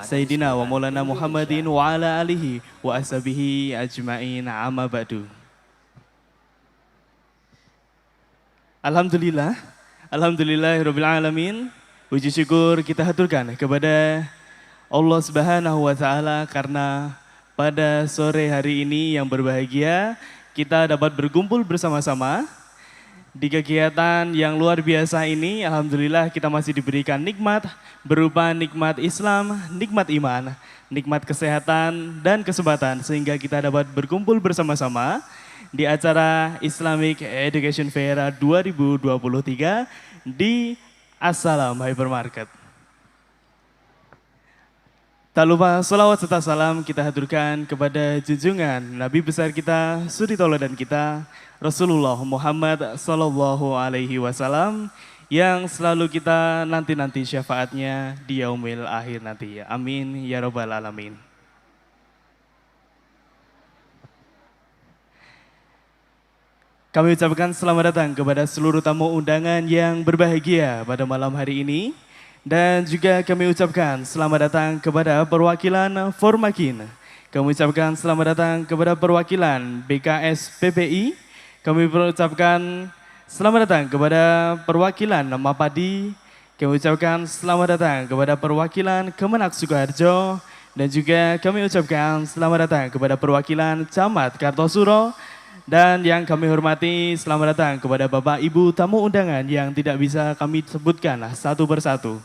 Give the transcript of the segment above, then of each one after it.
Sayyidina wa maulana Muhammadin wa ala alihi wa ashabihi ajma'in amma ba'du. Alhamdulillah, alhamdulillahirabbil alamin. Puji syukur kita haturkan kepada Allah Subhanahu wa taala karena pada sore hari ini yang berbahagia kita dapat berkumpul bersama-sama di kegiatan yang luar biasa ini. Alhamdulillah kita masih diberikan nikmat berupa nikmat Islam, nikmat iman, nikmat kesehatan dan kesempatan sehingga kita dapat berkumpul bersama-sama di acara Islamic Education Fair 2023 di Assalam Hypermarket. Tak lupa salawat serta salam kita haturkan kepada junjungan Nabi besar kita, suri tauladan kita, Rasulullah Muhammad Sallallahu Alaihi Wasallam yang selalu kita nanti-nanti syafaatnya di yaumil akhir nanti. Amin ya robbal alamin. Kami ucapkan selamat datang kepada seluruh tamu undangan yang berbahagia pada malam hari ini. Dan juga kami ucapkan selamat datang kepada perwakilan Formakin. Kami ucapkan selamat datang kepada perwakilan BKS PPI. Kami ucapkan selamat datang kepada perwakilan Mapadi. Kami ucapkan selamat datang kepada perwakilan Kemenak Sukoharjo. Dan juga kami ucapkan selamat datang kepada perwakilan Camat Kartosuro. Dan yang kami hormati, selamat datang kepada Bapak Ibu tamu undangan yang tidak bisa kami sebutkan satu persatu.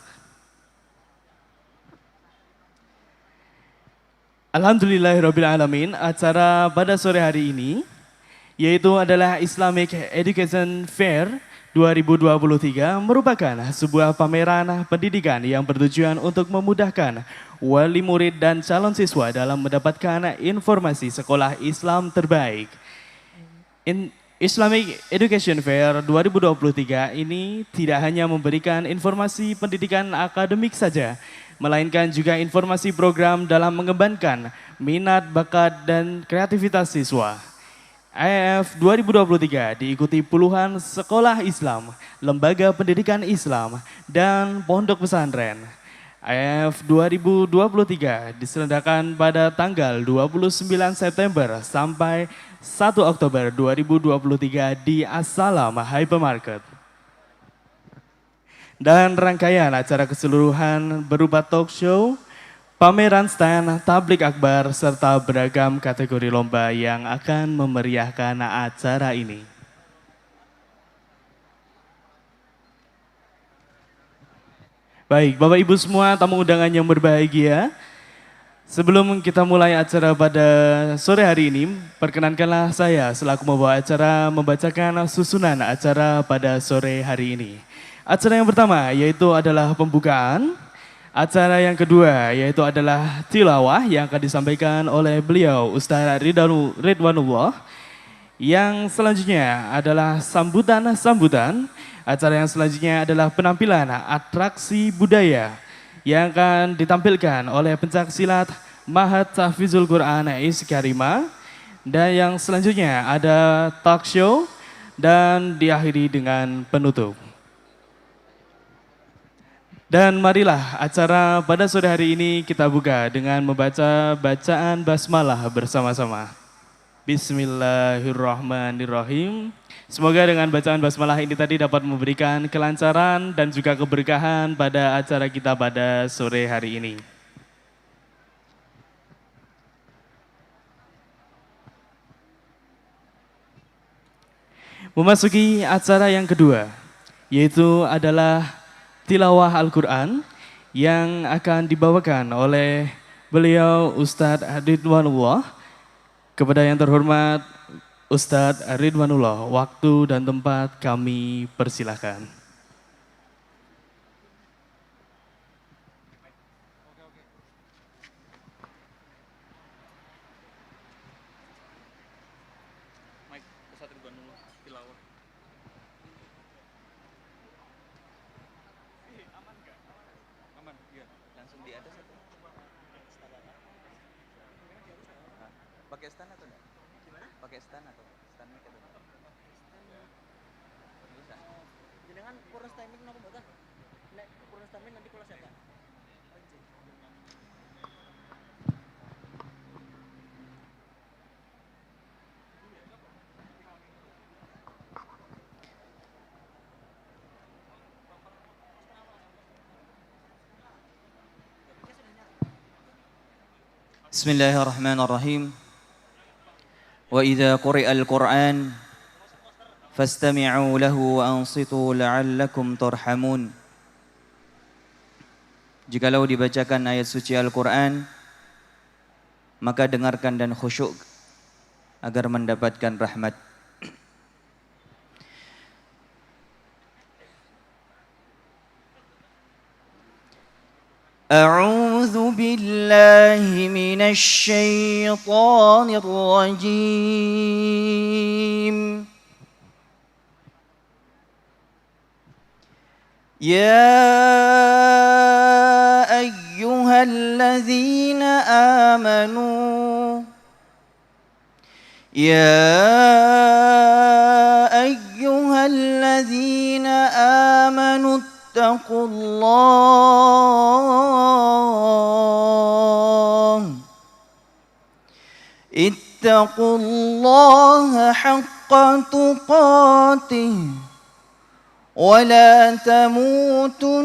Alhamdulillahirrabbilalamin, acara pada sore hari ini yaitu adalah Islamic Education Fair 2023 merupakan sebuah pameran pendidikan yang bertujuan untuk memudahkan wali murid dan calon siswa dalam mendapatkan informasi sekolah Islam terbaik. Islamic Education Fair 2023 ini tidak hanya memberikan informasi pendidikan akademik saja, melainkan juga informasi program dalam mengembangkan minat, bakat, dan kreativitas siswa. IAF 2023 diikuti puluhan sekolah Islam, lembaga pendidikan Islam, dan pondok pesantren. IAF 2023 diselenggarakan pada tanggal 29 September sampai 1 Oktober 2023 di Assalam Hypermarket. Dan rangkaian acara keseluruhan berupa talk show, pameran stand, tablik akbar, serta beragam kategori lomba yang akan memeriahkan acara ini. Baik, Bapak Ibu semua tamu undangan yang berbahagia, sebelum kita mulai acara pada sore hari ini, perkenankanlah saya selaku membawa acara membacakan susunan acara pada sore hari ini. Acara yang pertama yaitu adalah pembukaan, acara yang kedua yaitu adalah tilawah yang akan disampaikan oleh beliau Ustaz Ridwanullah. Yang selanjutnya adalah sambutan-sambutan. Acara yang selanjutnya adalah penampilan atraksi budaya yang akan ditampilkan oleh pencak silat Mahat Tahfizul Quran Iskarima. Dan yang selanjutnya ada talk show dan diakhiri dengan penutup. Dan marilah acara pada sore hari ini kita buka dengan membaca bacaan basmalah bersama-sama. Bismillahirrahmanirrahim. Semoga dengan bacaan basmalah ini tadi dapat memberikan kelancaran dan juga keberkahan pada acara kita pada sore hari ini. Memasuki acara yang kedua, yaitu adalah tilawah Al-Quran yang akan dibawakan oleh beliau Ustadz Ridwanullah. Kepada yang terhormat Ustadz Ridwanullah, waktu dan tempat kami persilahkan. Pakai stand atau enggak? Gimana? Pakai stand atau stand mic atau enggak? Bisa. Jenengan kurang timing napa mboten? Nek kurang timing nanti kula setan. Bismillahirrahmanirrahim. Wa idza quri'al Qur'an fastami'u lahu wa ansitu la'allakum turhamun. Jikalau dibacakan ayat suci Al-Qur'an, maka dengarkan dan khusyuk agar mendapatkan rahmat. أعوذ بالله من الشيطان الرجيم. يا أيها الذين آمنوا اتقوا الله حق تقاته ولا تموتن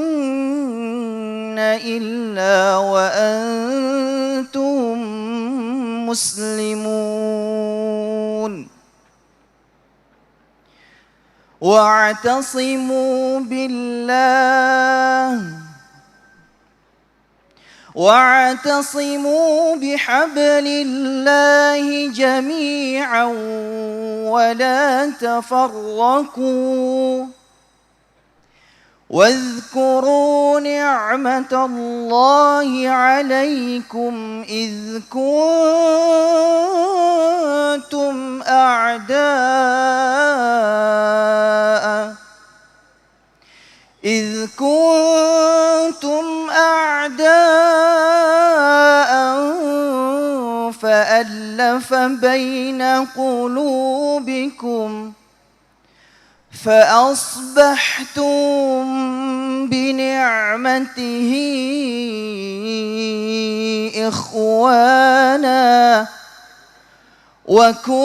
إلا وأنتم مسلمون. واعتصموا بحبل الله جميعا ولا تفرقوا واذكروا نعمة الله عليكم إذ كنتم أعداء فألف بين قلوبكم فأصبحتم بنعمته إخوانا وكنتم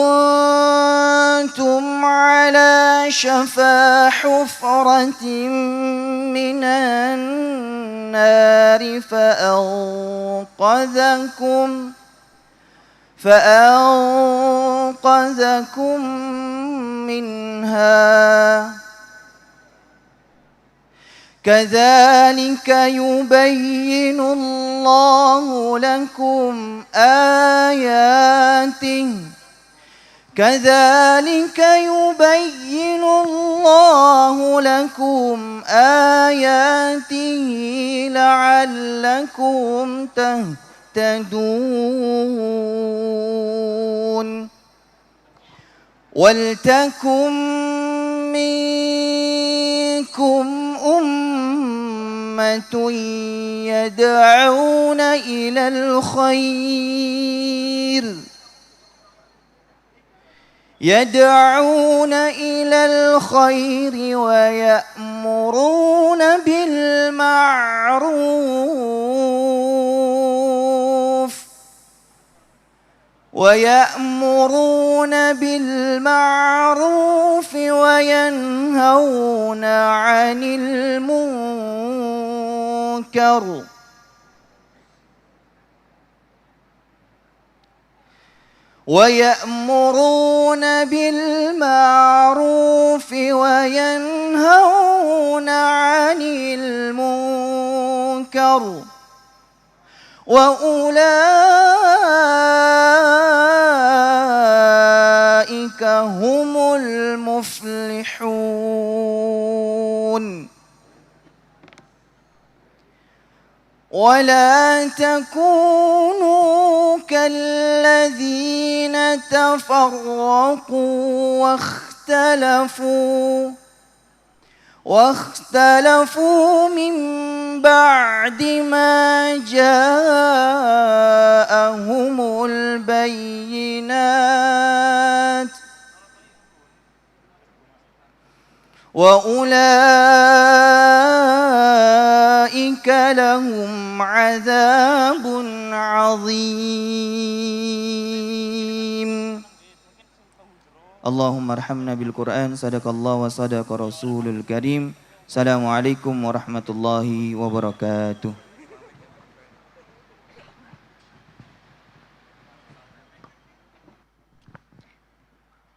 على شفا حفرة من النار فأنقذكم منها. كذلك يبين الله لكم آياته لعلكم تهتدون. ولتكن منكم أمة يدعون إلى الخير ويأمرون بالمعروف وينهون عن المنكر وأولئك هم المفلحون. ولا تكونوا كالذين تفرقوا واختلفوا من بعد ما جاءهم البينات وأولئك لهم عذاب عظيم. اللهم ارحمنا بالقرآن. صدق الله وصدق رسول الكريم. Assalamualaikum warahmatullahi wabarakatuh.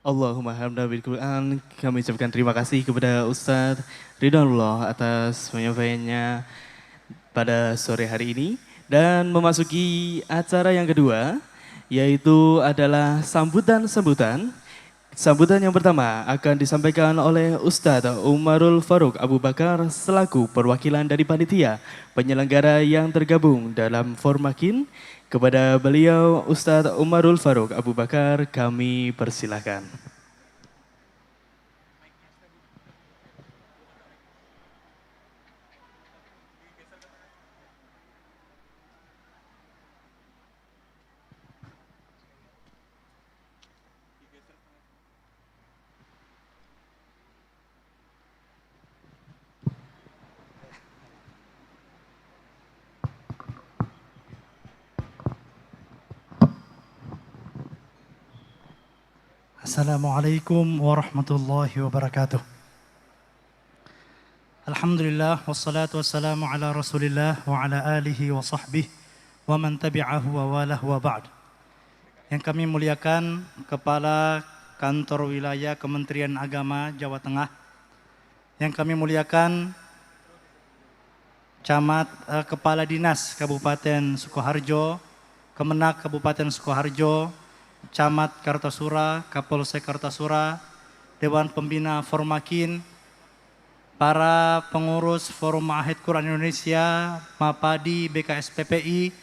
Allahumma hamda bil Quran. Kami ucapkan terima kasih kepada Ustadz Ridwanullah atas penyampaiannya pada sore hari ini. Dan memasuki acara yang kedua, yaitu adalah sambutan-sambutan. Sambutan yang pertama akan disampaikan oleh Ustadz Umarul Faruk Abu Bakar selaku perwakilan dari panitia penyelenggara yang tergabung dalam Formakin. Kepada beliau Ustadz Umarul Faruk Abu Bakar kami persilahkan. Assalamualaikum warahmatullahi wabarakatuh. Alhamdulillah wassalatu wassalamu ala Rasulillah wa ala alihi wa sahbihi wa man tabi'ahu wa walah wa ba'd. Yang kami muliakan Kepala Kantor Wilayah Kementerian Agama Jawa Tengah. Yang kami muliakan Kepala Dinas Kabupaten Sukoharjo, Kemenak Kabupaten Sukoharjo, Camat Kartasura, Kapolsek Kartasura, Dewan Pembina Formakin, para pengurus Forum Ma'ahid Quran Indonesia, MAPADI, BKSPPI,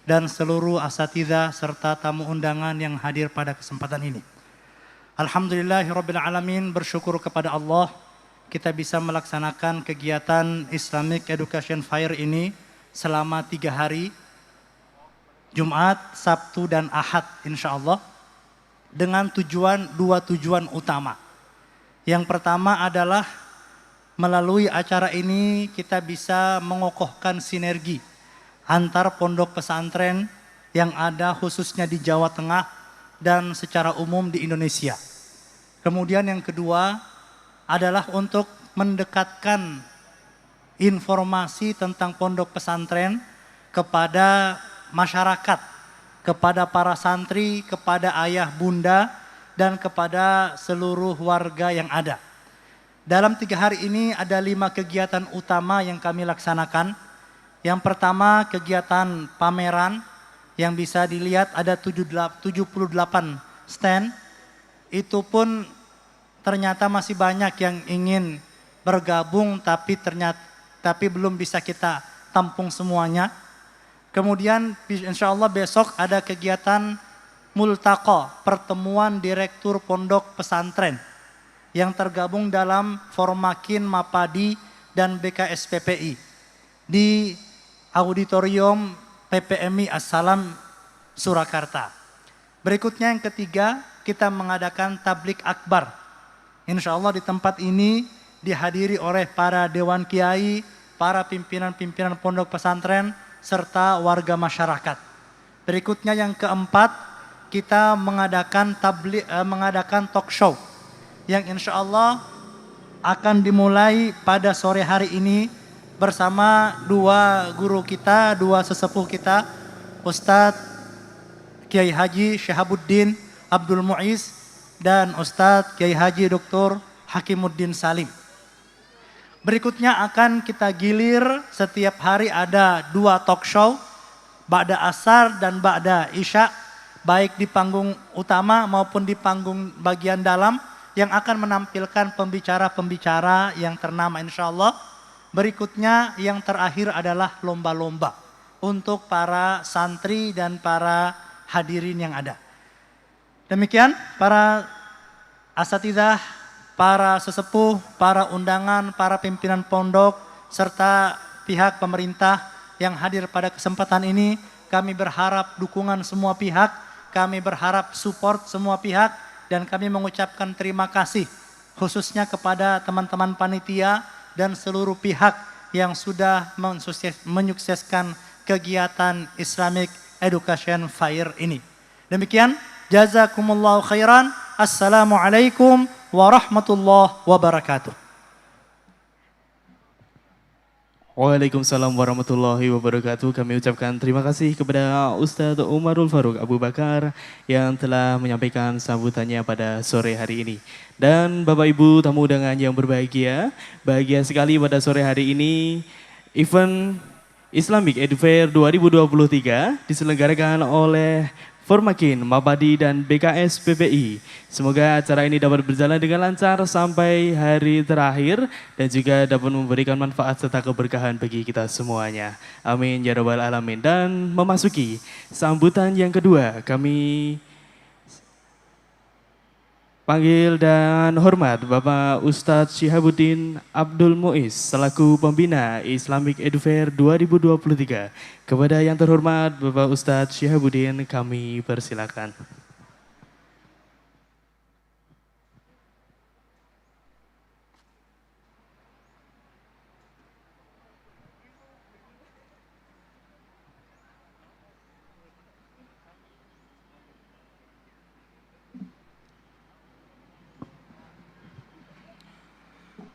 dan seluruh asatidzah serta tamu undangan yang hadir pada kesempatan ini. Alhamdulillahirabbil alamin, bersyukur kepada Allah kita bisa melaksanakan kegiatan Islamic Education Fair ini selama 3 hari. Jumat, Sabtu, dan Ahad insya Allah dengan dua tujuan utama. Yang pertama adalah melalui acara ini kita bisa mengokohkan sinergi antar pondok pesantren yang ada khususnya di Jawa Tengah dan secara umum di Indonesia. Kemudian yang kedua adalah untuk mendekatkan informasi tentang pondok pesantren kepada masyarakat, kepada para santri, kepada ayah bunda, dan kepada seluruh warga yang ada. Dalam 3 hari ini ada 5 kegiatan utama yang kami laksanakan. Yang pertama kegiatan pameran yang bisa dilihat ada 78 stand. Itu pun ternyata masih banyak yang ingin bergabung tapi belum bisa kita tampung semuanya. Kemudian insya Allah besok ada kegiatan multaqo, pertemuan direktur pondok pesantren yang tergabung dalam Formakin, MAPADI, dan BKSPPI di Auditorium PPMI As-Salam Surakarta. Berikutnya yang ketiga, kita mengadakan tablik akbar. Insya Allah di tempat ini dihadiri oleh para dewan kiai, para pimpinan-pimpinan pondok pesantren, serta warga masyarakat. Berikutnya yang keempat, kita mengadakan talk show yang insya Allah akan dimulai pada sore hari ini bersama 2 guru kita, 2 sesepuh kita, Ustadz Kiai Haji Syahabuddin Abdul Muiz dan Ustadz Kiai Haji Dr. Hakimuddin Salim. Berikutnya akan kita gilir setiap hari ada 2 talk show, ba'da asar dan ba'da isya, baik di panggung utama maupun di panggung bagian dalam yang akan menampilkan pembicara-pembicara yang ternama insya Allah. Berikutnya yang terakhir adalah lomba-lomba untuk para santri dan para hadirin yang ada. Demikian para asatidzah, para sesepuh, para undangan, para pimpinan pondok, serta pihak pemerintah yang hadir pada kesempatan ini. Kami berharap dukungan semua pihak, kami berharap support semua pihak, dan kami mengucapkan terima kasih khususnya kepada teman-teman panitia dan seluruh pihak yang sudah menyukseskan kegiatan Islamic Education Fair ini. Demikian, jazakumullahu khairan. Assalamualaikum warahmatullahi wabarakatuh. Waalaikumsalam warahmatullahi wabarakatuh. Kami ucapkan terima kasih kepada Ustadz Umarul Faruk Abu Bakar yang telah menyampaikan sambutannya pada sore hari ini. Dan Bapak Ibu tamu undangan yang berbahagia, bahagia sekali pada sore hari ini event Islamic Edu Fair 2023 diselenggarakan oleh Formakin, Mapadi, dan BKS PPI. Semoga acara ini dapat berjalan dengan lancar sampai hari terakhir dan juga dapat memberikan manfaat serta keberkahan bagi kita semuanya. Amin ya rabbal alamin. Dan memasuki sambutan yang kedua, kami panggil dan hormat Bapak Ustadz Syihabuddin Abdul Muiz selaku pembina Islamic Edu Fair 2023. Kepada yang terhormat Bapak Ustadz Syihabuddin kami persilakan.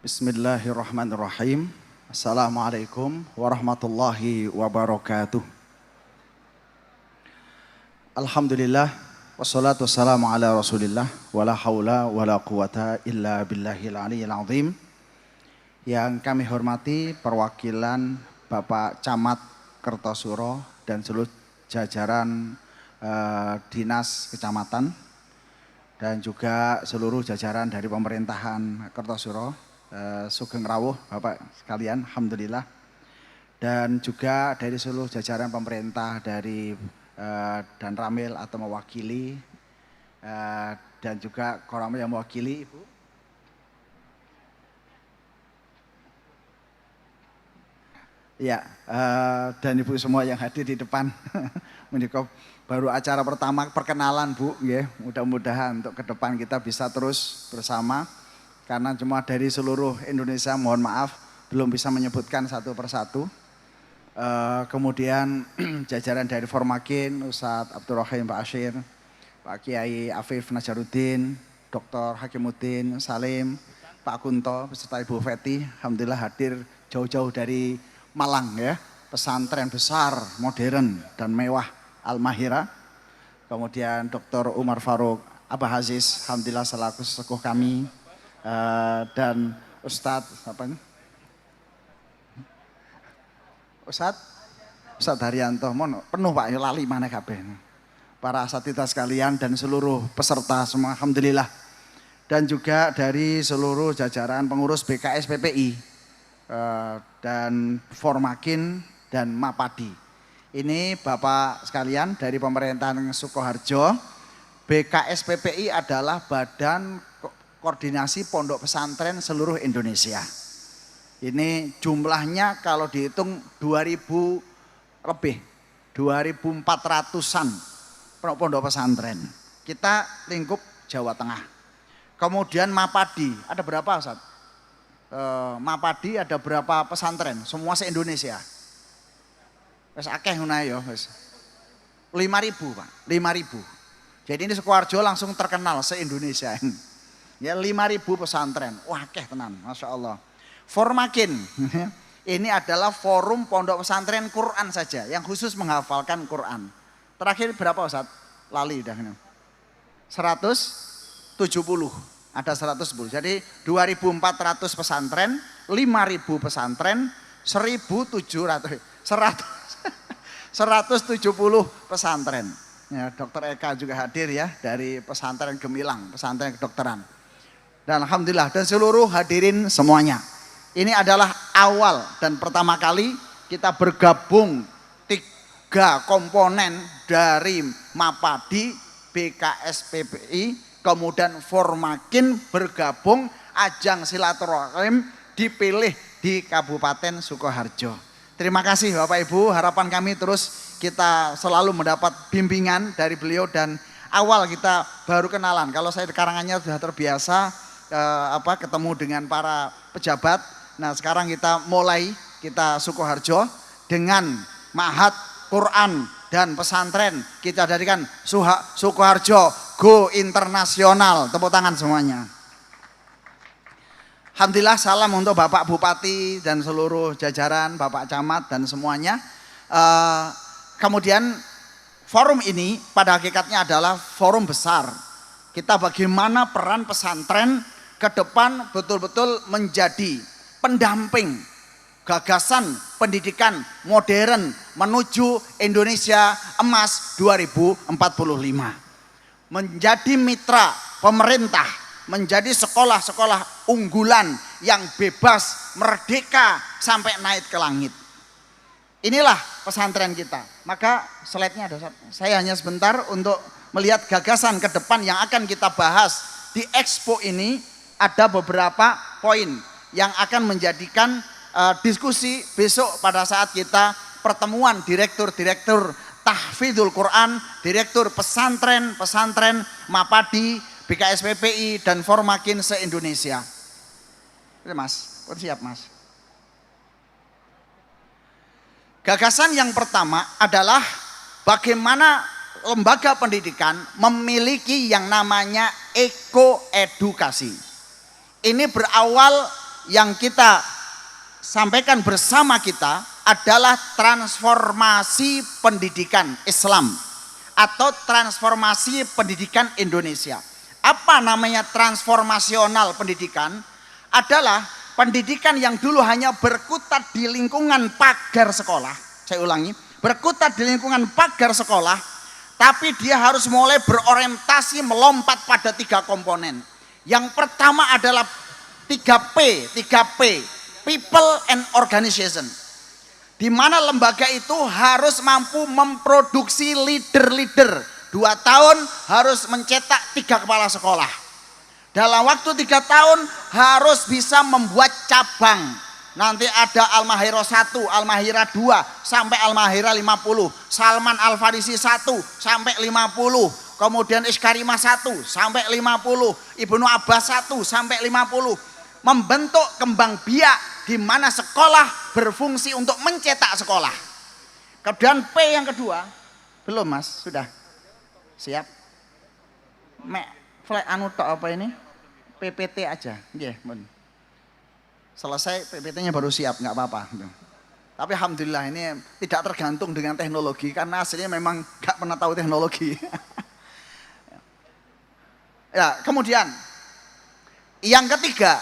Bismillahirrahmanirrahim. Assalamualaikum warahmatullahi wabarakatuh. Alhamdulillah wassalatu wassalamu ala Rasulillah wala haula wala quwata illa billahil aliyil azim. Yang kami hormati perwakilan Bapak Camat Kertosuro dan seluruh jajaran dinas kecamatan dan juga seluruh jajaran dari pemerintahan Kertosuro. Sugeng rawuh Bapak sekalian, Alhamdulillah. Dan juga dari seluruh jajaran pemerintah dari dan Ramil atau mewakili dan juga Koramil yang mewakili Ibu. Ya, dan Ibu semua yang hadir di depan. Menikah baru acara pertama perkenalan Bu, ya. Mudah-mudahan untuk ke depan kita bisa terus bersama. Karena cuma dari seluruh Indonesia, mohon maaf belum bisa menyebutkan satu persatu. Kemudian jajaran dari Formakin, Ustadz Abdurrahim Pak Asyir, Pak Kiai Afif Najaruddin, Dr. Hakimuddin Salim, Pak Kunto, beserta Ibu Feti, alhamdulillah hadir jauh-jauh dari Malang ya, pesantren besar, modern dan mewah Al-Mahira. Kemudian Dr. Umar Faruk Abah Aziz, alhamdulillah selaku sesepuh kami. Dan Ustadz apa ini? Ustadz Haryanto, mohon penuh Pak, lali mana kabeh. Para asatidz sekalian dan seluruh peserta semua, alhamdulillah. Dan juga dari seluruh jajaran pengurus BKS PPI dan Formakin dan Mapadi. Ini Bapak sekalian dari pemerintahan Sukoharjo, BKS PPI adalah Badan Koordinasi Pondok Pesantren seluruh Indonesia. Ini jumlahnya kalau dihitung 2000 lebih, 2400-an pondok pesantren. Kita lingkup Jawa Tengah. Kemudian Mapadi, ada berapa Ustaz? Mapadi ada berapa pesantren? Semua se-Indonesia. Wes akeh ngono ya, wes. 5.000 Pak, 5.000. Jadi ini Sukoharjo langsung terkenal se-Indonesia. Ya 5.000 pesantren, wah keh tenan, Masya Allah. Formakin, ini adalah forum pondok pesantren Quran saja, yang khusus menghafalkan Quran. Terakhir berapa Ustaz? Lali dah. 170, ada 110. Jadi 2.400 pesantren, 5.000 pesantren, 1.700, 170 pesantren. Ya, Dr. Eka juga hadir ya dari pesantren Gemilang, pesantren kedokteran. Dan alhamdulillah dan seluruh hadirin semuanya. Ini adalah awal dan pertama kali kita bergabung 3 komponen dari Mapadi, BKS PPI, kemudian Formakin bergabung ajang silaturahim dipilih di Kabupaten Sukoharjo. Terima kasih Bapak Ibu, harapan kami terus kita selalu mendapat bimbingan dari beliau dan awal kita baru kenalan. Kalau saya di Karanganyar sudah terbiasa ketemu dengan para pejabat. Nah sekarang kita mulai kita Sukoharjo dengan Mahat Quran dan pesantren kita jadikan Sukoharjo Go Internasional. Tepuk tangan semuanya. Alhamdulillah salam untuk Bapak Bupati dan seluruh jajaran, Bapak Camat dan semuanya. Kemudian forum ini pada hakikatnya adalah forum besar. Kita bagaimana peran pesantren ke depan betul-betul menjadi pendamping gagasan pendidikan modern menuju Indonesia Emas 2045. Menjadi mitra pemerintah, menjadi sekolah-sekolah unggulan yang bebas, merdeka sampai naik ke langit. Inilah pesantren kita. Maka slide-nya ada. Saya hanya sebentar untuk melihat gagasan ke depan yang akan kita bahas di Expo ini. Ada beberapa poin yang akan menjadikan diskusi besok pada saat kita pertemuan direktur-direktur tahfidzul Quran, direktur pesantren Mapadi, BKSPPI dan Formakin se-Indonesia. Mas, siap Mas. Gagasan yang pertama adalah bagaimana lembaga pendidikan memiliki yang namanya ekoedukasi. Ini berawal yang kita sampaikan bersama kita adalah transformasi pendidikan Islam atau transformasi pendidikan Indonesia. Apa namanya transformasional pendidikan? Adalah pendidikan yang dulu hanya berkutat di lingkungan pagar sekolah. Saya ulangi, berkutat di lingkungan pagar sekolah, tapi dia harus mulai berorientasi melompat pada 3 komponen. Yang pertama adalah 3P, people and organization. Di mana lembaga itu harus mampu memproduksi leader-leader. 2 tahun harus mencetak 3 kepala sekolah. Dalam waktu 3 tahun harus bisa membuat cabang. Nanti ada Al-Mahirah 1, Al-Mahirah 2, sampai Al-Mahirah 50. Salman Al-Farisi 1, sampai 50. Kemudian Iskarimah 1, sampai 50. Ibnu Abbas 1, sampai 50. Membentuk kembang biak di mana sekolah berfungsi untuk mencetak sekolah. Kemudian P yang kedua, belum Mas, sudah siap. Flag anu tok apa ini? PPT aja, nggih, selesai PPT-nya baru siap, nggak apa-apa. Tapi alhamdulillah ini tidak tergantung dengan teknologi karena aslinya memang nggak pernah tahu teknologi. Ya, kemudian yang kedua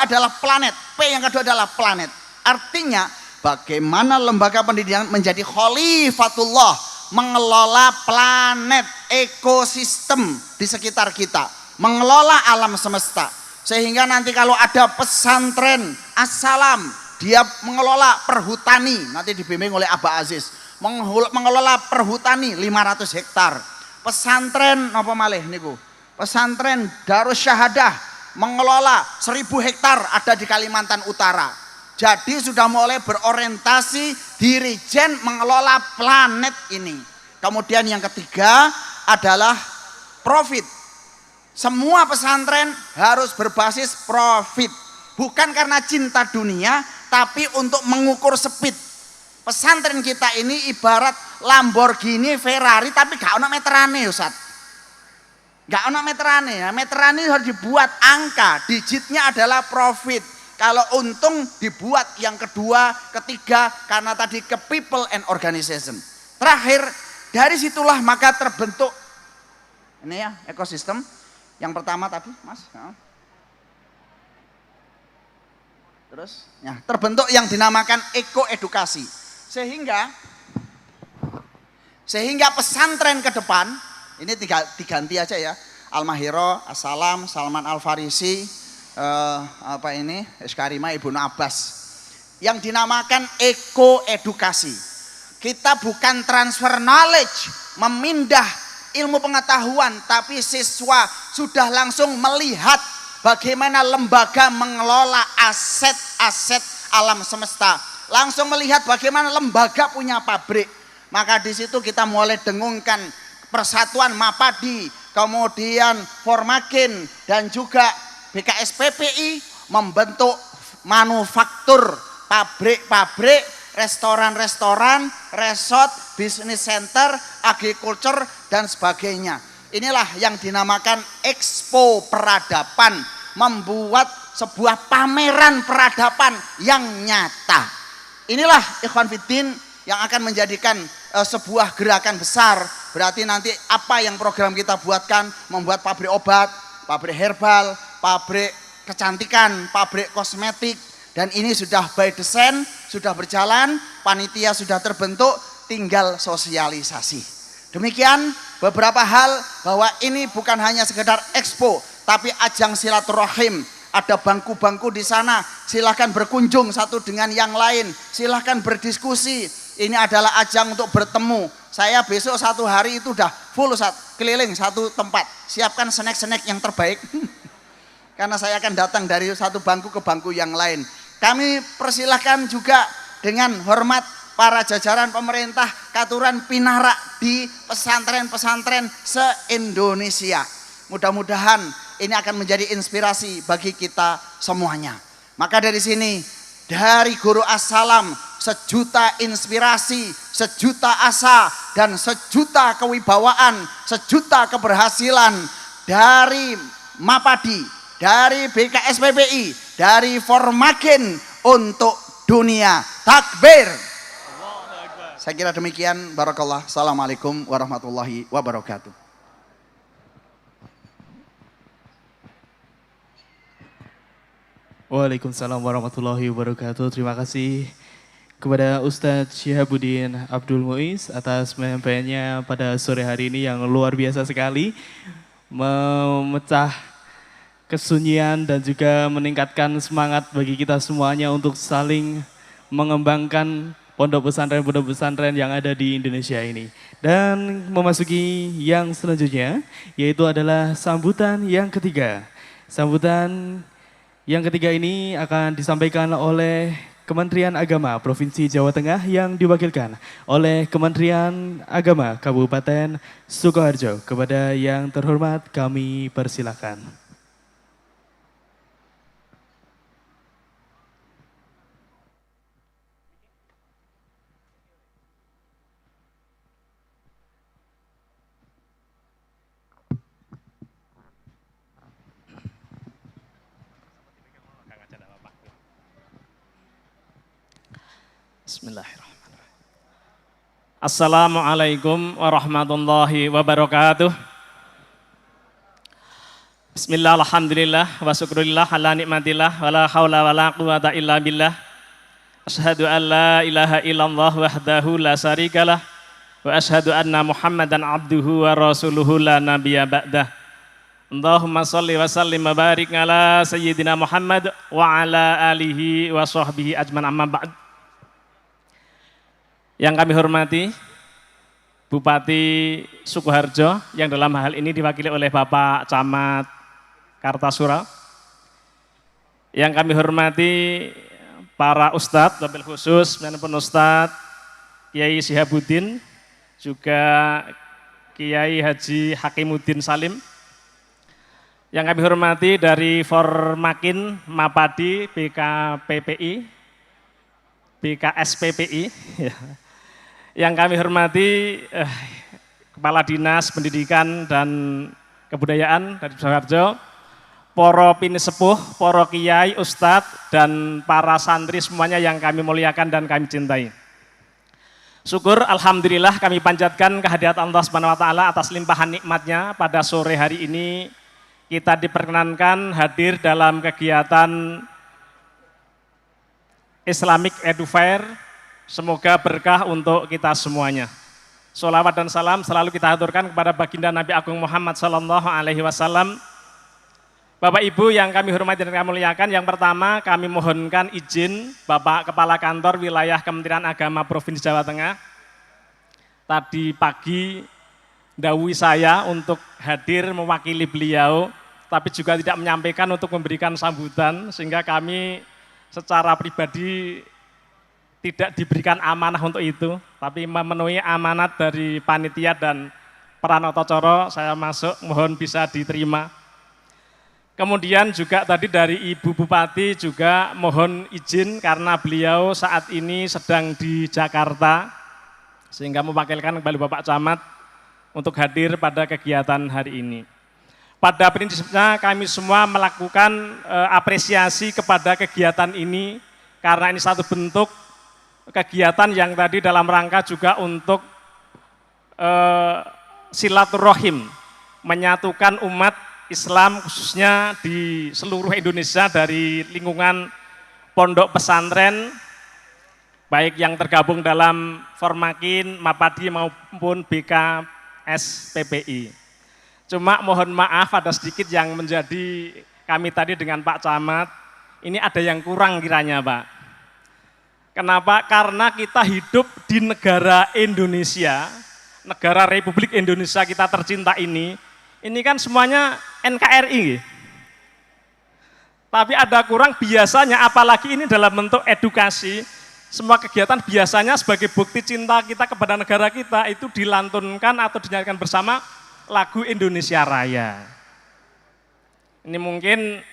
adalah planet. P yang kedua adalah planet. Artinya bagaimana lembaga pendidikan menjadi khalifatullah, mengelola planet, ekosistem di sekitar kita, mengelola alam semesta. Sehingga nanti kalau ada pesantren As-Salam, dia mengelola perhutani, nanti dibimbing oleh Abah Aziz, mengelola perhutani 500 hektar. Pesantren apa malih niku? Pesantren Darus Syahadah mengelola 1000 hektar ada di Kalimantan Utara. Jadi sudah mulai berorientasi dirijen mengelola planet ini. Kemudian yang ketiga adalah profit. Semua pesantren harus berbasis profit. Bukan karena cinta dunia, tapi untuk mengukur speed. Pesantren kita ini ibarat Lamborghini, Ferrari, tapi gak ada meterane Ustaz. Gak ada meterane ya. Meterane harus dibuat angka, digitnya adalah profit. Kalau untung dibuat yang kedua, ketiga, karena tadi ke people and organization. Terakhir, dari situlah maka terbentuk ini ya ekosistem. Yang pertama tadi, Mas. Terus, ya, terbentuk yang dinamakan ekoedukasi. Sehingga pesantren ke depan, ini diganti aja ya. Al-Mahirah, As-Salam, Salman Al-Farisi, Iskarimah, Ibnu Abbas, yang dinamakan ekoedukasi. Kita bukan transfer knowledge, memindah ilmu pengetahuan, tapi siswa sudah langsung melihat bagaimana lembaga mengelola aset-aset alam semesta, langsung melihat bagaimana lembaga punya pabrik. Maka di situ kita mulai dengungkan persatuan Mapadi, kemudian Formakin dan juga BKSPPI membentuk manufaktur, pabrik-pabrik, restoran-restoran, resort, business center, agriculture dan sebagainya. Inilah yang dinamakan Expo Peradaban membuat sebuah pameran peradaban yang nyata. Inilah ikhwan fiddin yang akan menjadikan sebuah gerakan besar. Berarti nanti apa yang program kita buatkan, membuat pabrik obat, pabrik herbal, pabrik kecantikan, pabrik kosmetik, dan ini sudah by design, sudah berjalan, panitia sudah terbentuk, tinggal sosialisasi. Demikian beberapa hal bahwa ini bukan hanya sekedar expo, tapi ajang silaturahim. Ada bangku-bangku di sana, silahkan berkunjung satu dengan yang lain, silahkan berdiskusi. Ini adalah ajang untuk bertemu. Saya besok satu hari itu udah full keliling satu tempat, siapkan snack-snack yang terbaik. Karena saya akan datang dari satu bangku ke bangku yang lain. Kami persilahkan juga dengan hormat para jajaran pemerintah Katuran Pinarak di pesantren-pesantren se-Indonesia. Mudah-mudahan ini akan menjadi inspirasi bagi kita semuanya. Maka dari sini, dari Guru As-Salam, sejuta inspirasi, sejuta asa, dan sejuta kewibawaan, sejuta keberhasilan dari Mapadi, dari BKSPPI, dari Formakin untuk dunia. Takbir. Saya kira demikian. Barakallah. Assalamualaikum warahmatullahi wabarakatuh. Waalaikumsalam warahmatullahi wabarakatuh. Terima kasih kepada Ustadz Syihabuddin Abdul Muiz atas penyampaiannya pada sore hari ini yang luar biasa sekali, memecah kesunyian dan juga meningkatkan semangat bagi kita semuanya untuk saling mengembangkan pondok pesantren yang ada di Indonesia ini. Dan memasuki yang selanjutnya, yaitu adalah sambutan yang ketiga. Sambutan yang ketiga ini akan disampaikan oleh Kementerian Agama Provinsi Jawa Tengah yang diwakilkan oleh Kementerian Agama Kabupaten Sukoharjo. Kepada yang terhormat kami persilakan. Bismillahirrahmanirrahim. Assalamualaikum warahmatullahi wabarakatuh. Bismillah, alhamdulillah, wa syukurillah, ala nikmatillah, wa la hawla wa la quwata illa billah. Ashhadu an la ilaha illallah wahdahu la syarikalah, wa ashhadu anna muhammadan abduhu wa rasuluhu la nabiyya ba'dah. Allahumma salli wa sallim wa barik ala sayyidina Muhammad wa ala alihi wa sahbihi ajman amma ba'd. Yang kami hormati Bupati Sukoharjo yang dalam hal ini diwakili oleh Bapak Camat Kartasura. Yang kami hormati para ustadz, wabil khusus dan Ustadz Kiai Syihabuddin, juga Kiai Haji Hakimuddin Salim. Yang kami hormati dari Formakin, Mapadi, BKPPI, BKSPPI. Yang kami hormati Kepala Dinas Pendidikan dan Kebudayaan dari Sukoharjo, para pinisepuh, para kiai, ustadz, dan para santri semuanya yang kami muliakan dan kami cintai. Syukur, alhamdulillah kami panjatkan kehadirat Allah Subhanahu wa taala atas limpahan nikmatnya pada sore hari ini kita diperkenankan hadir dalam kegiatan Islamic Edu Fair. Semoga berkah untuk kita semuanya. Sholawat dan salam selalu kita haturkan kepada baginda Nabi Agung Muhammad Sallallahu Alaihi Wasallam. Bapak Ibu yang kami hormati dan kami muliakan, yang pertama kami mohonkan izin Bapak Kepala Kantor Wilayah Kementerian Agama Provinsi Jawa Tengah. Tadi pagi dawuhi saya untuk hadir mewakili beliau, tapi juga tidak menyampaikan untuk memberikan sambutan, sehingga kami secara pribadi tidak diberikan amanah untuk itu, tapi memenuhi amanat dari panitia dan Pranoto Coro, saya masuk, mohon bisa diterima. Kemudian juga tadi dari Ibu Bupati juga mohon izin karena beliau saat ini sedang di Jakarta, sehingga mewakilkan kembali Bapak Camat untuk hadir pada kegiatan hari ini. pada prinsipnya kami semua melakukan apresiasi kepada kegiatan ini karena ini satu bentuk kegiatan yang tadi dalam rangka juga untuk silaturahim, menyatukan umat Islam khususnya di seluruh Indonesia dari lingkungan pondok pesantren, baik yang tergabung dalam Formakin, Mapadi maupun BKSPPI. Cuma mohon maaf ada sedikit yang menjadi kami tadi dengan Pak Camat, ini ada yang kurang kiranya Pak. Kenapa? Karena kita hidup di negara Indonesia, negara Republik Indonesia kita tercinta ini kan semuanya NKRI. Tapi ada kurang biasanya, apalagi ini dalam bentuk edukasi, semua kegiatan biasanya sebagai bukti cinta kita kepada negara kita itu dilantunkan atau dinyanyikan bersama lagu Indonesia Raya. Ini mungkin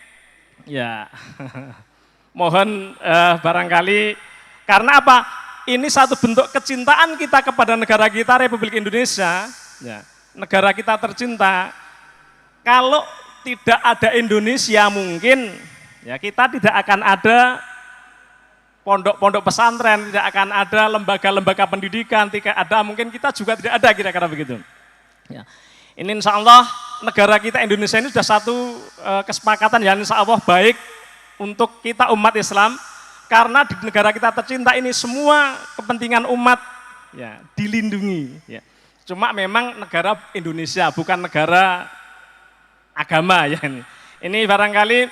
ya mohon barangkali karena apa? Ini satu bentuk kecintaan kita kepada negara kita Republik Indonesia, ya, negara kita tercinta. Kalau tidak ada Indonesia mungkin ya kita tidak akan ada pondok-pondok pesantren, tidak akan ada lembaga-lembaga pendidikan, tidak ada mungkin kita juga tidak ada kira-kira begitu. Ya. Ini insya Allah negara kita Indonesia ini sudah satu kesepakatan yang insya Allah baik untuk kita umat Islam karena di negara kita tercinta ini semua kepentingan umat ya dilindungi. Ya. Cuma memang negara Indonesia bukan negara agama ya ini. Ini barangkali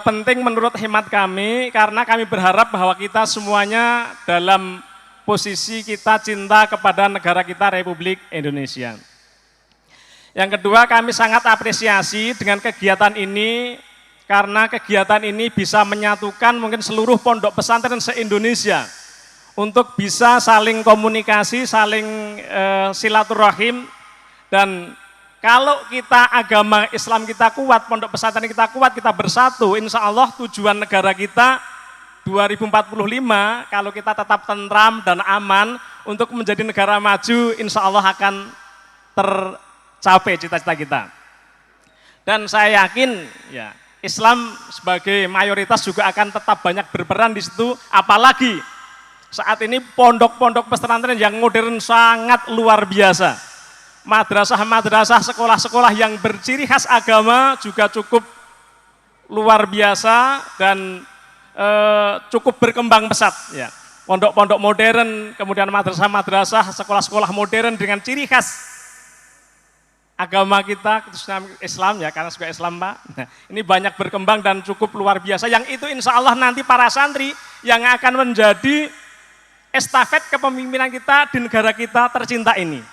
penting menurut hemat kami karena kami berharap bahwa kita semuanya dalam posisi kita cinta kepada negara kita Republik Indonesia. Yang kedua kami sangat apresiasi dengan kegiatan ini karena kegiatan ini bisa menyatukan mungkin seluruh pondok pesantren se-Indonesia untuk bisa saling komunikasi, saling silaturahim dan kalau kita agama Islam kita kuat, pondok pesantren kita kuat, kita bersatu, insya Allah tujuan negara kita 2045 kalau kita tetap tentram dan aman untuk menjadi negara maju, insya Allah akan tercapai cita-cita kita. Dan saya yakin ya Islam sebagai mayoritas juga akan tetap banyak berperan di situ, apalagi saat ini pondok-pondok pesantren yang modern sangat luar biasa. Madrasah-madrasah, sekolah-sekolah yang berciri khas agama juga cukup luar biasa dan cukup berkembang pesat. Ya. Pondok-pondok modern, kemudian madrasah-madrasah, sekolah-sekolah modern dengan ciri khas agama kita, khususnya Islam ya, karena juga Islam Pak. Nah, ini banyak berkembang dan cukup luar biasa, yang itu insya Allah nanti para santri yang akan menjadi estafet kepemimpinan kita di negara kita tercinta ini.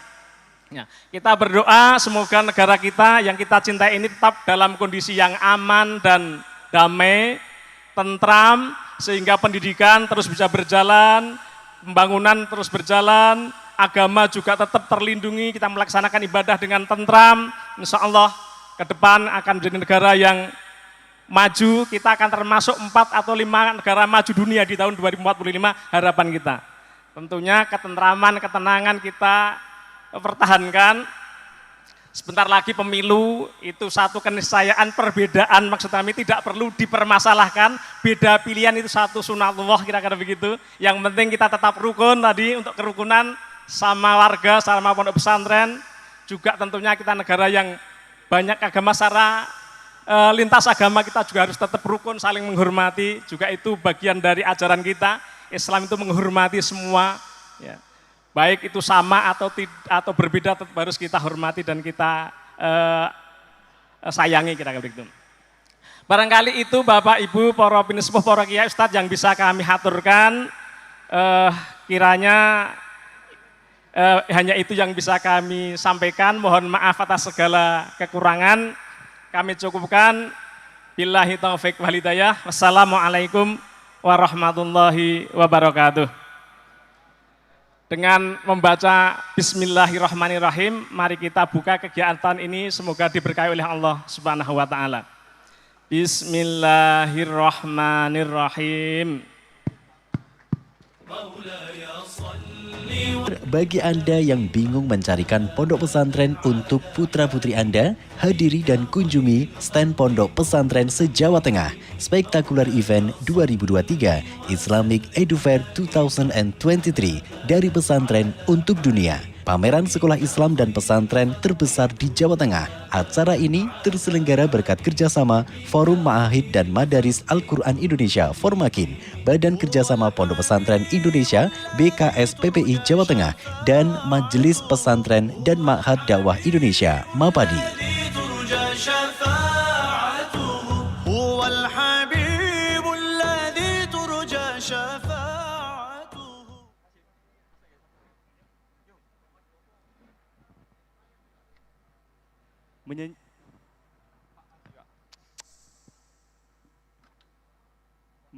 Ya, kita berdoa semoga negara kita yang kita cintai ini tetap dalam kondisi yang aman dan damai, tentram, sehingga pendidikan terus bisa berjalan, pembangunan terus berjalan, agama juga tetap terlindungi, kita melaksanakan ibadah dengan tentram, insya Allah ke depan akan menjadi negara yang maju, kita akan termasuk 4 atau 5 negara maju dunia di tahun 2045 harapan kita. Tentunya ketentraman, ketenangan kita pertahankan. Sebentar lagi pemilu, itu satu keniscayaan, perbedaan maksud kami tidak perlu dipermasalahkan, beda pilihan itu satu sunatullah kira-kira begitu. Yang penting kita tetap rukun tadi untuk kerukunan sama warga, sama pondok pesantren, juga tentunya kita negara yang banyak agama, secara lintas agama kita juga harus tetap rukun, saling menghormati, juga itu bagian dari ajaran kita. Islam itu menghormati semua, ya. Baik itu sama atau berbeda tetap harus kita hormati dan kita sayangi kira-kira begitu. Barangkali itu Bapak Ibu, para pinispuh, para kiai, ustadz yang bisa kami haturkan, kiranya hanya itu yang bisa kami sampaikan. Mohon maaf atas segala kekurangan. Kami cukupkan. Billahi taufiq wal hidayah. Wassalamualaikum warahmatullahi wabarakatuh. Dengan membaca Bismillahirrahmanirrahim, mari kita buka kegiatan ini, semoga diberkahi oleh Allah Subhanahu wa taala. Bismillahirrahmanirrahim. Maulaya Bagi Anda yang bingung mencarikan pondok pesantren untuk putra-putri Anda, hadiri dan kunjungi stand Pondok Pesantren se-Jawa Tengah. Spektakuler Event 2023 Islamic Edu Fair 2023 dari pesantren untuk dunia. Pameran sekolah Islam dan pesantren terbesar di Jawa Tengah. Acara ini terselenggara berkat kerjasama Forum Ma'ahid dan Madaris Al-Quran Indonesia Formakin, Badan Kerjasama Pondok Pesantren Indonesia BKSPPI Jawa Tengah, dan Majelis Pesantren dan Ma'had Dakwah Indonesia MAPADI.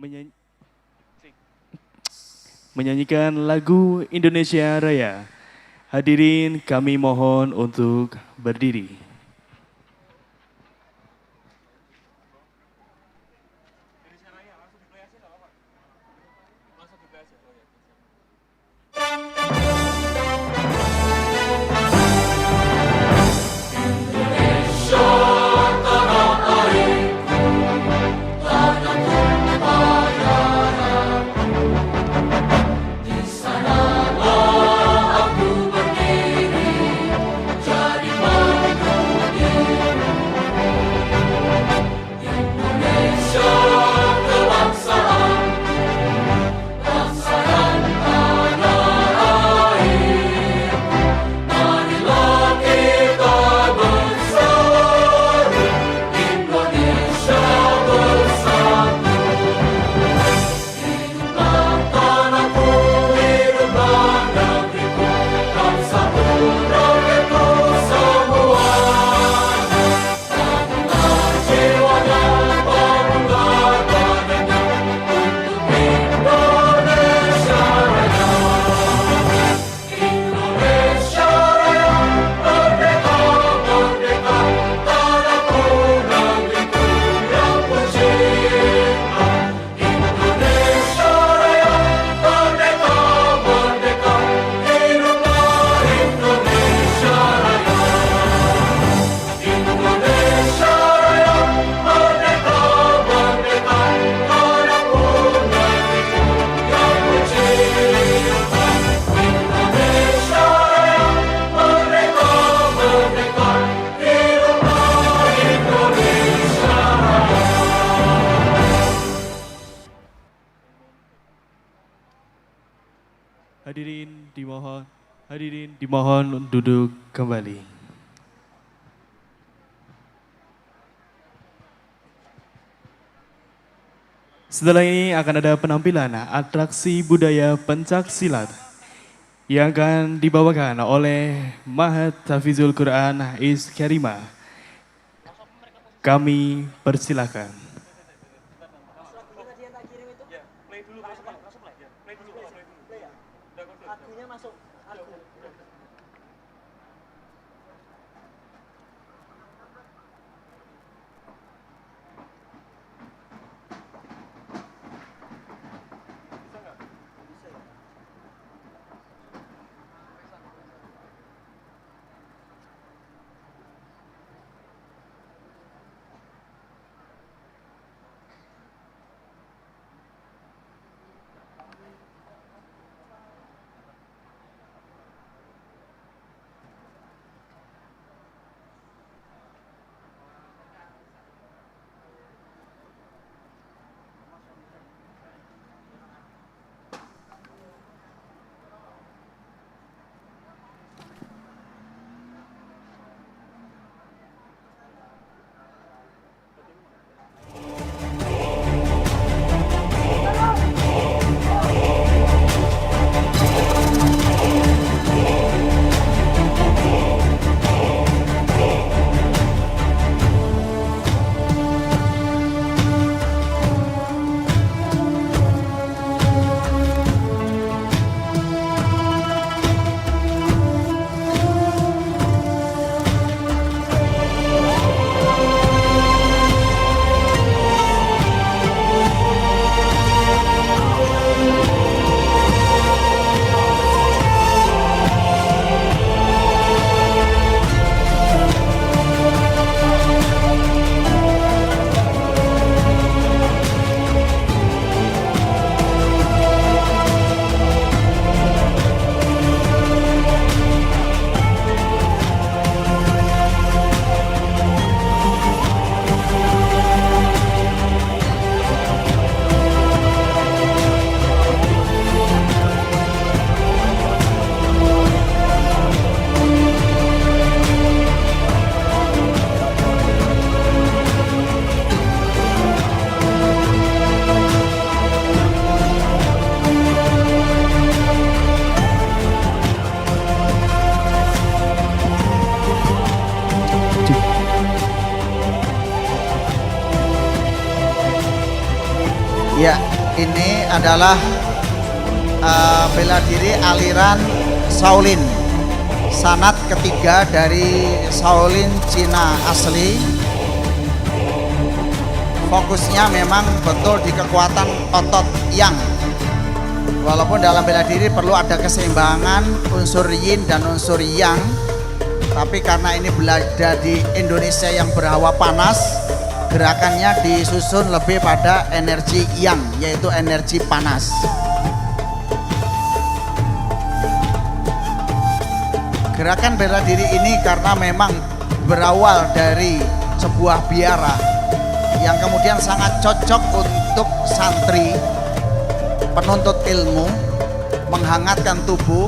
Menyanyi. Menyanyikan lagu Indonesia Raya. Hadirin kami mohon untuk berdiri. Hadirin dimohon duduk kembali. Setelah ini akan ada penampilan atraksi budaya pencak silat yang akan dibawakan oleh Ma'had Tahfizul Quran Is Karimah. Kami persilakan. ini adalah bela diri aliran Shaolin, sanat ketiga dari Shaolin Cina asli. Fokusnya memang betul di kekuatan otot yang, walaupun dalam bela diri perlu ada keseimbangan unsur yin dan unsur yang, tapi karena ini berada di Indonesia yang berhawa panas, gerakannya disusun lebih pada energi yang, yaitu energi panas. Gerakan bela diri ini karena memang berawal dari sebuah biara yang kemudian sangat cocok untuk santri penuntut ilmu, menghangatkan tubuh,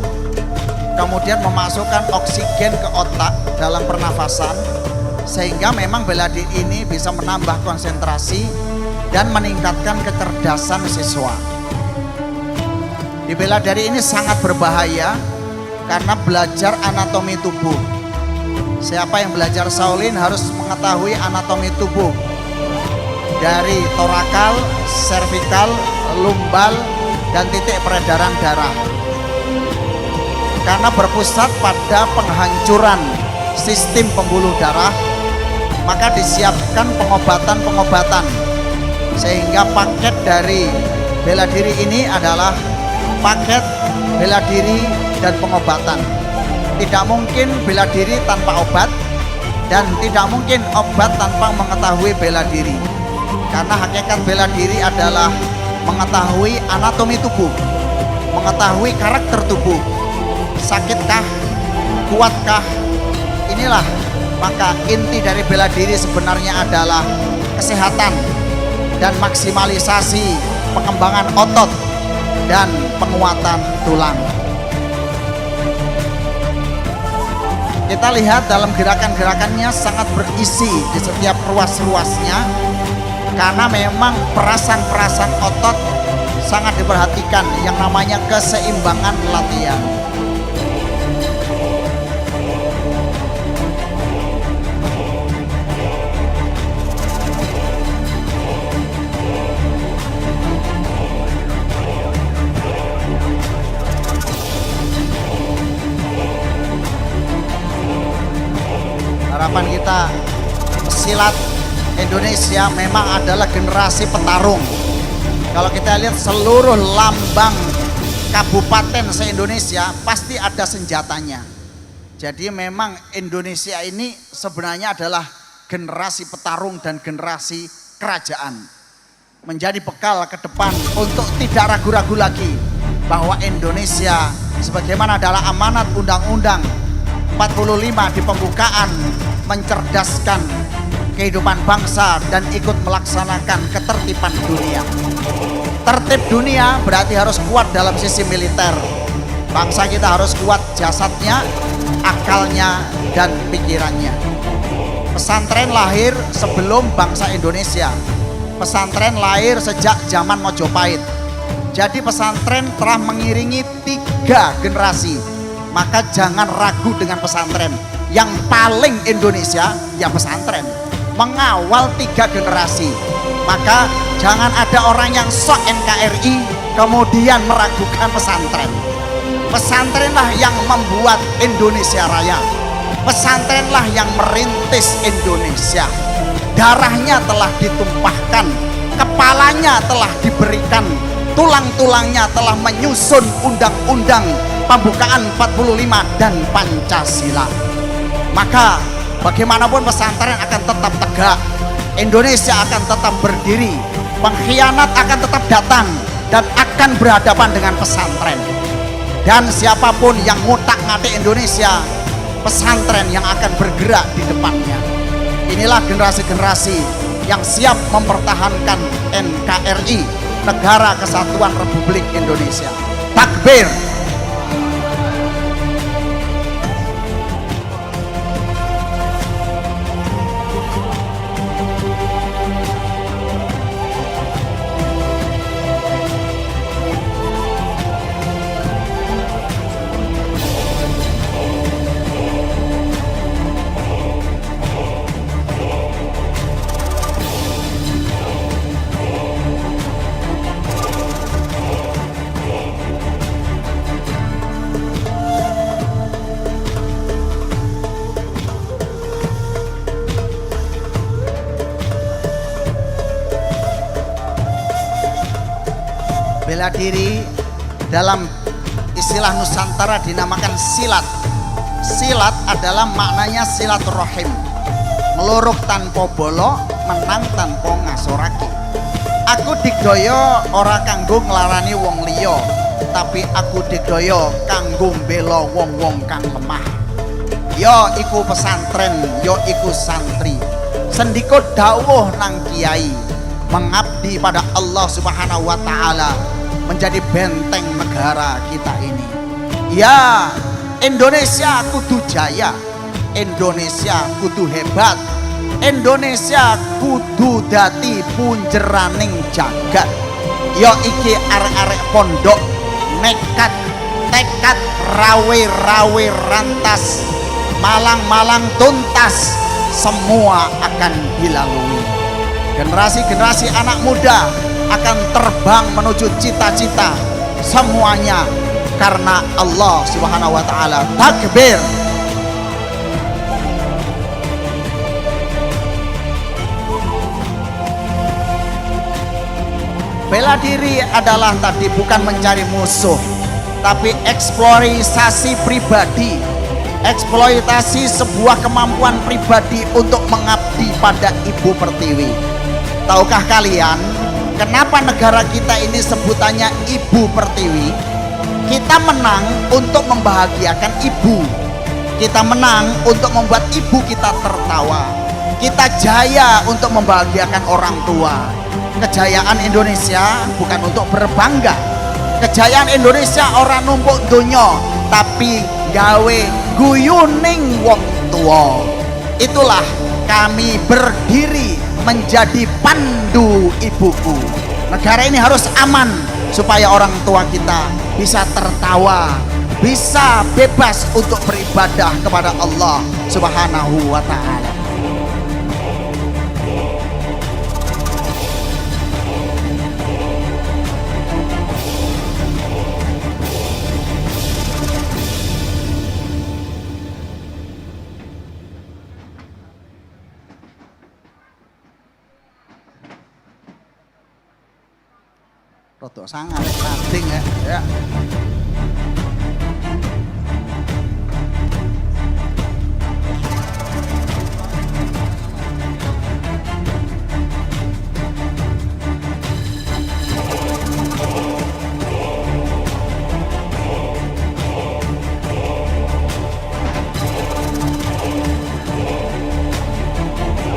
kemudian memasukkan oksigen ke otak dalam pernafasan, sehingga memang bela diri ini bisa menambah konsentrasi dan meningkatkan kecerdasan siswa. Di bela diri ini sangat berbahaya karena belajar anatomi tubuh. Siapa yang belajar Shaolin harus mengetahui anatomi tubuh, dari torakal, servikal, lumbal, dan titik peredaran darah. Karena berpusat pada penghancuran sistem pembuluh darah, maka disiapkan pengobatan-pengobatan, sehingga paket dari bela diri ini adalah paket bela diri dan pengobatan. Tidak mungkin bela diri tanpa obat, dan tidak mungkin obat tanpa mengetahui bela diri. Karena hakikat bela diri adalah mengetahui anatomi tubuh, mengetahui karakter tubuh, sakitkah, kuatkah. Inilah maka inti dari bela diri sebenarnya adalah kesehatan dan maksimalisasi pengembangan otot dan penguatan tulang. Kita lihat dalam gerakan-gerakannya sangat berisi di setiap ruas-ruasnya, karena memang perasan-perasan otot sangat diperhatikan, yang namanya keseimbangan latihan. Harapan kita, silat Indonesia memang adalah generasi petarung. Kalau kita lihat seluruh lambang kabupaten se-Indonesia pasti ada senjatanya. Jadi memang Indonesia ini sebenarnya adalah generasi petarung dan generasi kerajaan. Menjadi bekal ke depan untuk tidak ragu-ragu lagi bahwa Indonesia sebagaimana adalah amanat Undang-Undang 45 di pembukaan, mencerdaskan kehidupan bangsa dan ikut melaksanakan ketertiban dunia. Tertib dunia berarti harus kuat dalam sisi militer. Bangsa kita harus kuat jasadnya, akalnya, dan pikirannya. Pesantren lahir sebelum bangsa Indonesia. Pesantren lahir sejak zaman Mojopahit. Jadi pesantren telah mengiringi 3 generasi. Maka jangan ragu dengan pesantren. Yang paling Indonesia ya pesantren, mengawal 3 generasi. Maka jangan ada orang yang sok NKRI kemudian meragukan pesantren. Pesantrenlah yang membuat Indonesia Raya. Pesantrenlah yang merintis Indonesia. Darahnya telah ditumpahkan, kepalanya telah diberikan, tulang-tulangnya telah menyusun undang-undang pembukaan 45 dan Pancasila. Maka bagaimanapun pesantren akan tetap tegak, Indonesia akan tetap berdiri, pengkhianat akan tetap datang dan akan berhadapan dengan pesantren. Dan siapapun yang ngutak-ngatik Indonesia, pesantren yang akan bergerak di depannya. Inilah generasi-generasi yang siap mempertahankan NKRI, Negara Kesatuan Republik Indonesia. Takbir! bela diri dalam istilah Nusantara dinamakan silat. Silat adalah maknanya silaturahim. Meluruk tanpa bolok, menang tanpa ngasorake. Aku digdaya ora kanggo nglarani wong liya, tapi aku digdaya kanggo mbela wong-wong kang lemah. Ya iku pesantren, ya iku santri. Sendika dawuh nang kiai, mengabdi pada Allah Subhanahu wa taala, menjadi benteng negara kita ini. Ya, Indonesia kudu jaya, Indonesia kudu hebat, Indonesia kudu dadi punjeraning jagat. Ya iki arek-arek pondok nekat tekad rawe-rawe rantas, malang-malang tuntas, semua akan dilalui. Generasi-generasi anak muda akan terbang menuju cita-cita, semuanya karena Allah Subhanahu wa taala. Takbir. Bela diri adalah tadi bukan mencari musuh, tapi eksploitasi pribadi, eksploitasi sebuah kemampuan pribadi untuk mengabdi pada Ibu Pertiwi. Tahukah kalian kenapa negara kita ini sebutannya Ibu Pertiwi? Kita menang untuk membahagiakan ibu. Kita menang untuk membuat ibu kita tertawa. Kita jaya untuk membahagiakan orang tua. Kejayaan Indonesia bukan untuk berbangga. Kejayaan Indonesia orang numpuk dunya, tapi gawe guyuning wong tua. Itulah kami berdiri menjadi pandu ibuku. Negara ini harus aman supaya orang tua kita bisa tertawa, bisa bebas untuk beribadah kepada Allah Subhanahu wa taala. Rodok sangat landing ya.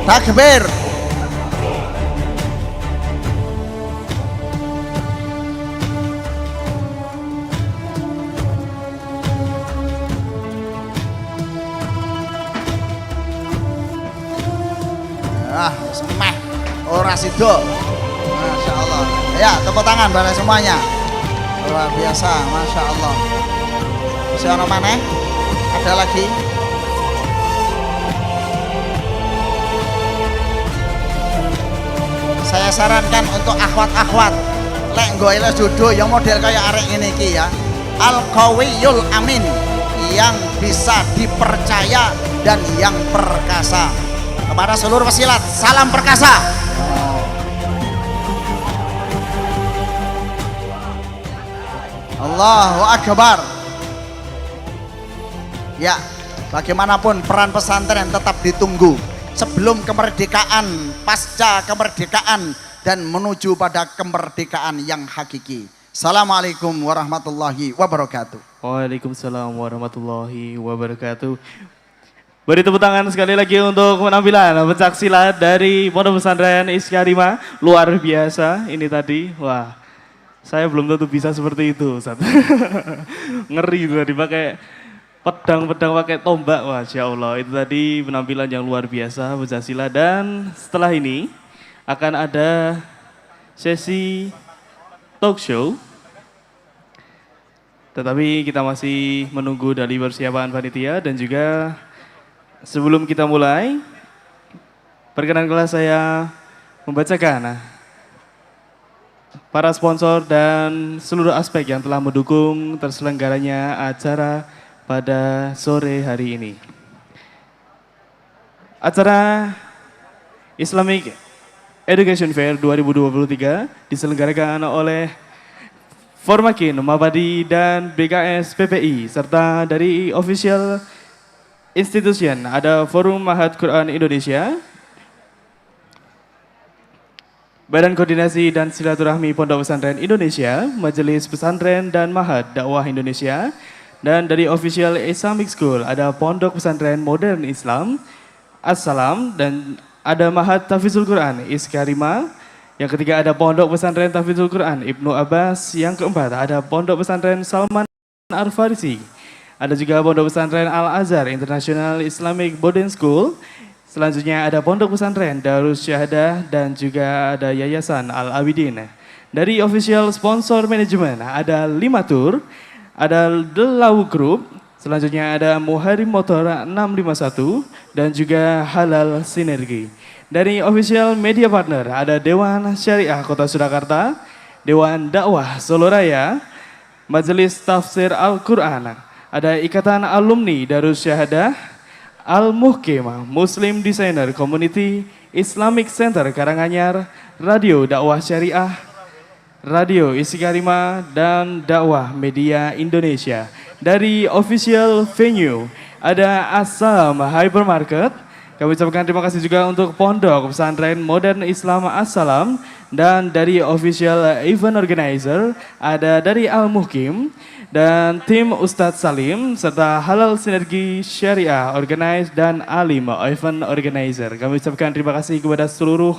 Takbir. Semeh ora sido. Masya Allah. Ya, tepuk tangan pada semuanya. Luar biasa, Masya Allah. Siapa mana? Ada lagi? Saya sarankan untuk akhwat-akhwat, lek nggoile jodoh yang model kayak arek ini ki ya. Al-Qawiyul Amin, yang bisa dipercaya dan yang perkasa. Kepada seluruh pesilat, salam perkasa. Allahu Akbar. Ya, bagaimanapun peran pesantren tetap ditunggu. Sebelum kemerdekaan, pasca kemerdekaan, dan menuju pada kemerdekaan yang hakiki. Assalamualaikum warahmatullahi wabarakatuh. Waalaikumsalam warahmatullahi wabarakatuh. Beri tepuk tangan sekali lagi untuk penampilan pencak silat dari Pondok Pesantren Iskarima. Luar biasa ini tadi. Wah, saya belum tentu bisa seperti itu, Ustaz. Ngeri tadi pakai pedang-pedang, pakai tombak. Wah, Masya Allah. Itu tadi penampilan yang luar biasa pencak silat. Dan setelah ini akan ada sesi talk show. Tetapi kita masih menunggu dari persiapan panitia dan juga sebelum kita mulai, perkenankanlah saya membacakan para sponsor dan seluruh aspek yang telah mendukung terselenggaranya acara pada sore hari ini. Acara Islamic Education Fair 2023 diselenggarakan oleh Formakin, Mabadi, dan BKS PPI, serta dari official institution ada Forum Mahat Quran Indonesia, Badan Koordinasi dan Silaturahmi Pondok Pesantren Indonesia, Majelis Pesantren dan Mahat Dakwah Indonesia, dan dari official Islamic School ada Pondok Pesantren Modern Islam, Assalam, dan ada Mahat Tahfidzul Quran Iskarima. Yang ketiga ada Pondok Pesantren Tahfidzul Quran Ibnu Abbas. Yang keempat ada Pondok Pesantren Salman Al-Farisi. Ada juga Pondok Pesantren Al-Azhar International Islamic Boarding School. Selanjutnya ada Pondok Pesantren Darus Syahadah dan juga ada Yayasan Al-Abidin. Dari official sponsor manajemen ada 5 tour, ada The Lau Group, selanjutnya ada Muharim Motor 651 dan juga Halal Sinergi. Dari official media partner ada Dewan Syariah Kota Surakarta, Dewan Dakwah Solo Raya, Majelis Tafsir Al-Quran, ada Ikatan Alumni Darus Syahadah, Al-Muhkim, Muslim Designer Community, Islamic Center Karanganyar, Radio Dakwah Syariah, Radio Isikarima, dan Dakwah Media Indonesia. Dari official venue ada Assalam Hypermarket. Kami ucapkan terima kasih juga untuk Pondok Pesantren Modern Islam Assalam, dan dari official event organizer ada dari Al-Muhkim dan tim Ustadz Salim serta Halal Sinergi Syariah Organize dan Alim Event Organizer. Kami ucapkan terima kasih kepada seluruh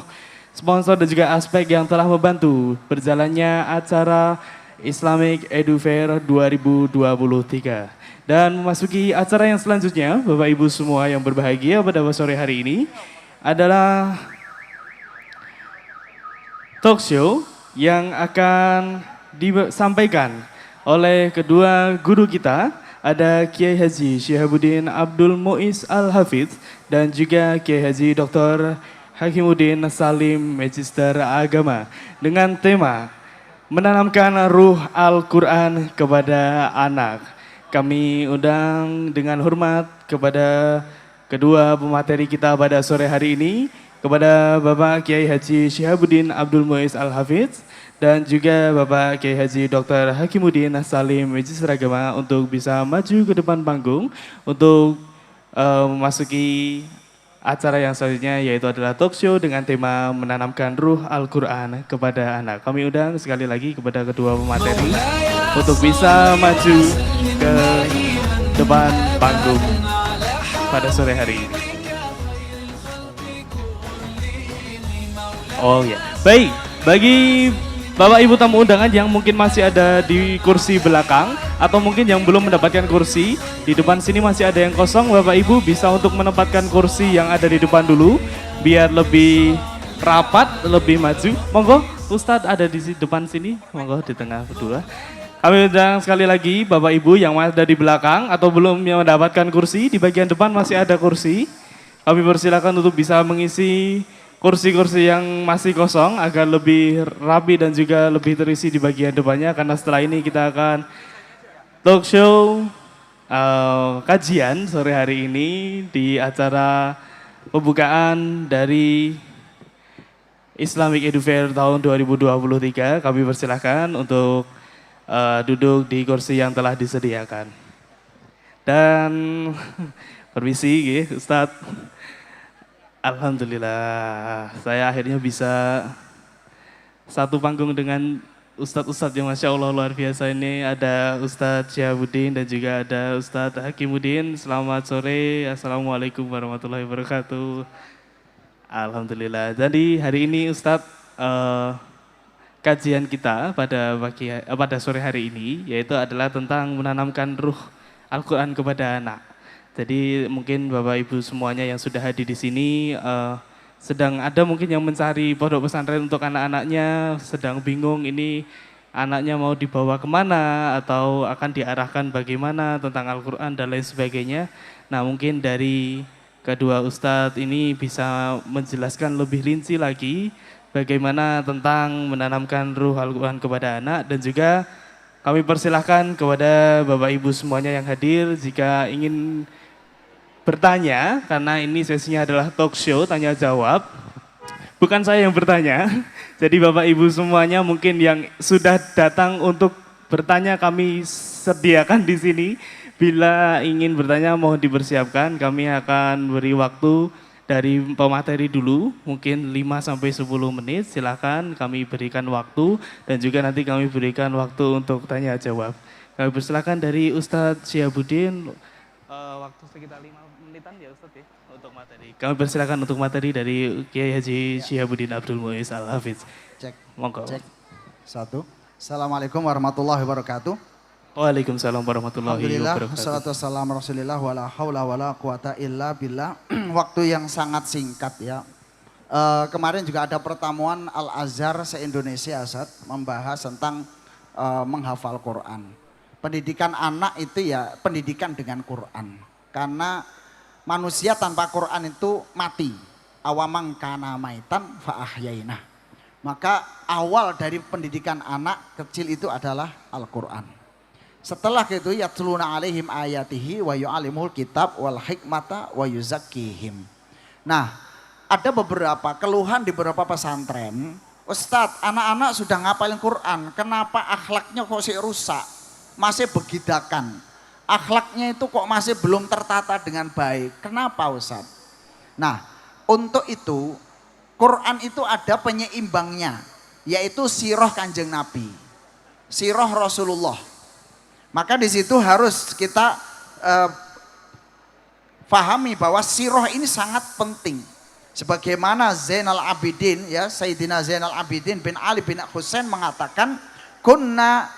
sponsor dan juga aspek yang telah membantu berjalannya acara Islamic Edu Fair 2023. Dan memasuki acara yang selanjutnya, Bapak Ibu semua yang berbahagia pada sore hari ini adalah talk show yang akan disampaikan oleh kedua guru kita, ada Kiai Haji Syihabuddin Abdul Muiz Al-Hafidz dan juga Kiai Haji Dr. Hakimuddin Salim Magister Agama dengan tema menanamkan ruh Al-Quran kepada anak. Kami undang dengan hormat kepada kedua pemateri kita pada sore hari ini, kepada Bapak Kiai Haji Syihabuddin Abdul Muiz Al-Hafidz dan juga Bapak Kiai Haji Dr. Hakimuddin Salim Magister Agama untuk bisa maju ke depan panggung untuk memasuki acara yang selanjutnya, yaitu adalah talk show dengan tema menanamkan ruh Al-Quran kepada anak. Kami undang sekali lagi kepada kedua pemateri untuk bisa maju ke depan panggung pada sore hari ini. Oh ya, baik. Bagi Bapak Ibu tamu undangan yang mungkin masih ada di kursi belakang atau mungkin yang belum mendapatkan kursi, di depan sini masih ada yang kosong. Bapak Ibu bisa untuk menempatkan kursi yang ada di depan dulu biar lebih rapat, lebih maju. Monggo, Ustadz ada di depan sini, monggo di tengah berdua. Kami undang sekali lagi Bapak Ibu yang ada di belakang atau belum mendapatkan kursi, di bagian depan masih ada kursi. Kami persilakan untuk bisa mengisi kursi-kursi yang masih kosong agar lebih rapi dan juga lebih terisi di bagian depannya, karena setelah ini kita akan talk show kajian sore hari ini di acara pembukaan dari Islamic Edu Fair tahun 2023. Kami persilahkan untuk duduk di kursi yang telah disediakan. Dan permisi Ustadz. Alhamdulillah, saya akhirnya bisa satu panggung dengan Ustadz-Ustadz yang Masya Allah luar biasa ini. Ada Ustadz Syihabuddin dan juga ada Ustadz Hakimuddin. Selamat sore, Assalamualaikum warahmatullahi wabarakatuh. Alhamdulillah, jadi hari ini Ustadz kajian kita pada sore hari ini yaitu adalah tentang menanamkan ruh Al-Quran kepada anak. Jadi mungkin Bapak Ibu semuanya yang sudah hadir di sini sedang ada mungkin yang mencari pondok pesantren untuk anak-anaknya, sedang bingung ini anaknya mau dibawa kemana atau akan diarahkan bagaimana tentang Al-Quran dan lain sebagainya. Nah mungkin dari kedua Ustadz ini bisa menjelaskan lebih rinci lagi bagaimana tentang menanamkan ruh Al-Quran kepada anak, dan juga kami persilahkan kepada Bapak Ibu semuanya yang hadir jika ingin bertanya, karena ini sesinya adalah talk show tanya jawab. Bukan saya yang bertanya. Jadi Bapak Ibu semuanya mungkin yang sudah datang untuk bertanya kami sediakan di sini. Bila ingin bertanya mohon dipersiapkan. Kami akan beri waktu dari pemateri dulu, mungkin 5 sampai 10 menit. Silakan kami berikan waktu dan juga nanti kami berikan waktu untuk tanya jawab. Kami persilakan dari Ustadz Syihabuddin, waktu sekitar 5 menitan ya Ustadz ya untuk materi. Kami persilakan untuk materi dari Kiai Haji Syihabuddin Abdul Muiz Al-Hafiz. Cek. Monggo. Cek. 1. Assalamualaikum warahmatullahi wabarakatuh. Waalaikumsalam warahmatullahi Alhamdulillah, wabarakatuh. wassalatu wassalamu rasulillah wala haula wala quwata illa billah. Waktu yang sangat singkat ya. Kemarin juga ada pertemuan Al-Azhar se-Indonesia Ustaz, membahas tentang menghafal Quran. Pendidikan anak itu ya pendidikan dengan Quran. Karena manusia tanpa Quran itu mati. Awamang kana maitan fa ahyainah. Maka awal dari pendidikan anak kecil itu adalah Al-Quran. Setelah itu yatluna alaihim ayatihi wa yu'alimul kitab wal hikmata wa yuzakkihim. Nah, ada beberapa keluhan di beberapa pesantren. Ustadz, anak-anak sudah ngapalin Quran, kenapa akhlaknya kok sih rusak? Masih begidakan. Akhlaknya itu kok masih belum tertata dengan baik. Kenapa Ustadz? Nah, untuk itu Quran itu ada penyeimbangnya, yaitu sirah Kanjeng Nabi. Sirah Rasulullah. Maka di situ harus kita pahami bahwa sirah ini sangat penting. Sebagaimana Zainal Abidin ya, Sayyidina Zainal Abidin bin Ali bin Husain mengatakan, "Kunna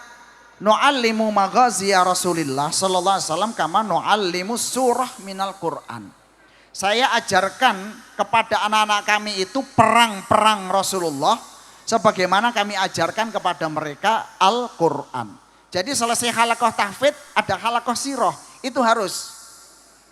nu'allimu maghaziya Rasulillah sallallahu alaihi wasallam kama nu'allimu surah minal Qur'an." Saya ajarkan kepada anak-anak kami itu perang-perang Rasulullah sebagaimana kami ajarkan kepada mereka Al-Qur'an. Jadi selesai halakoh tahfidz ada halakoh sirah, itu harus.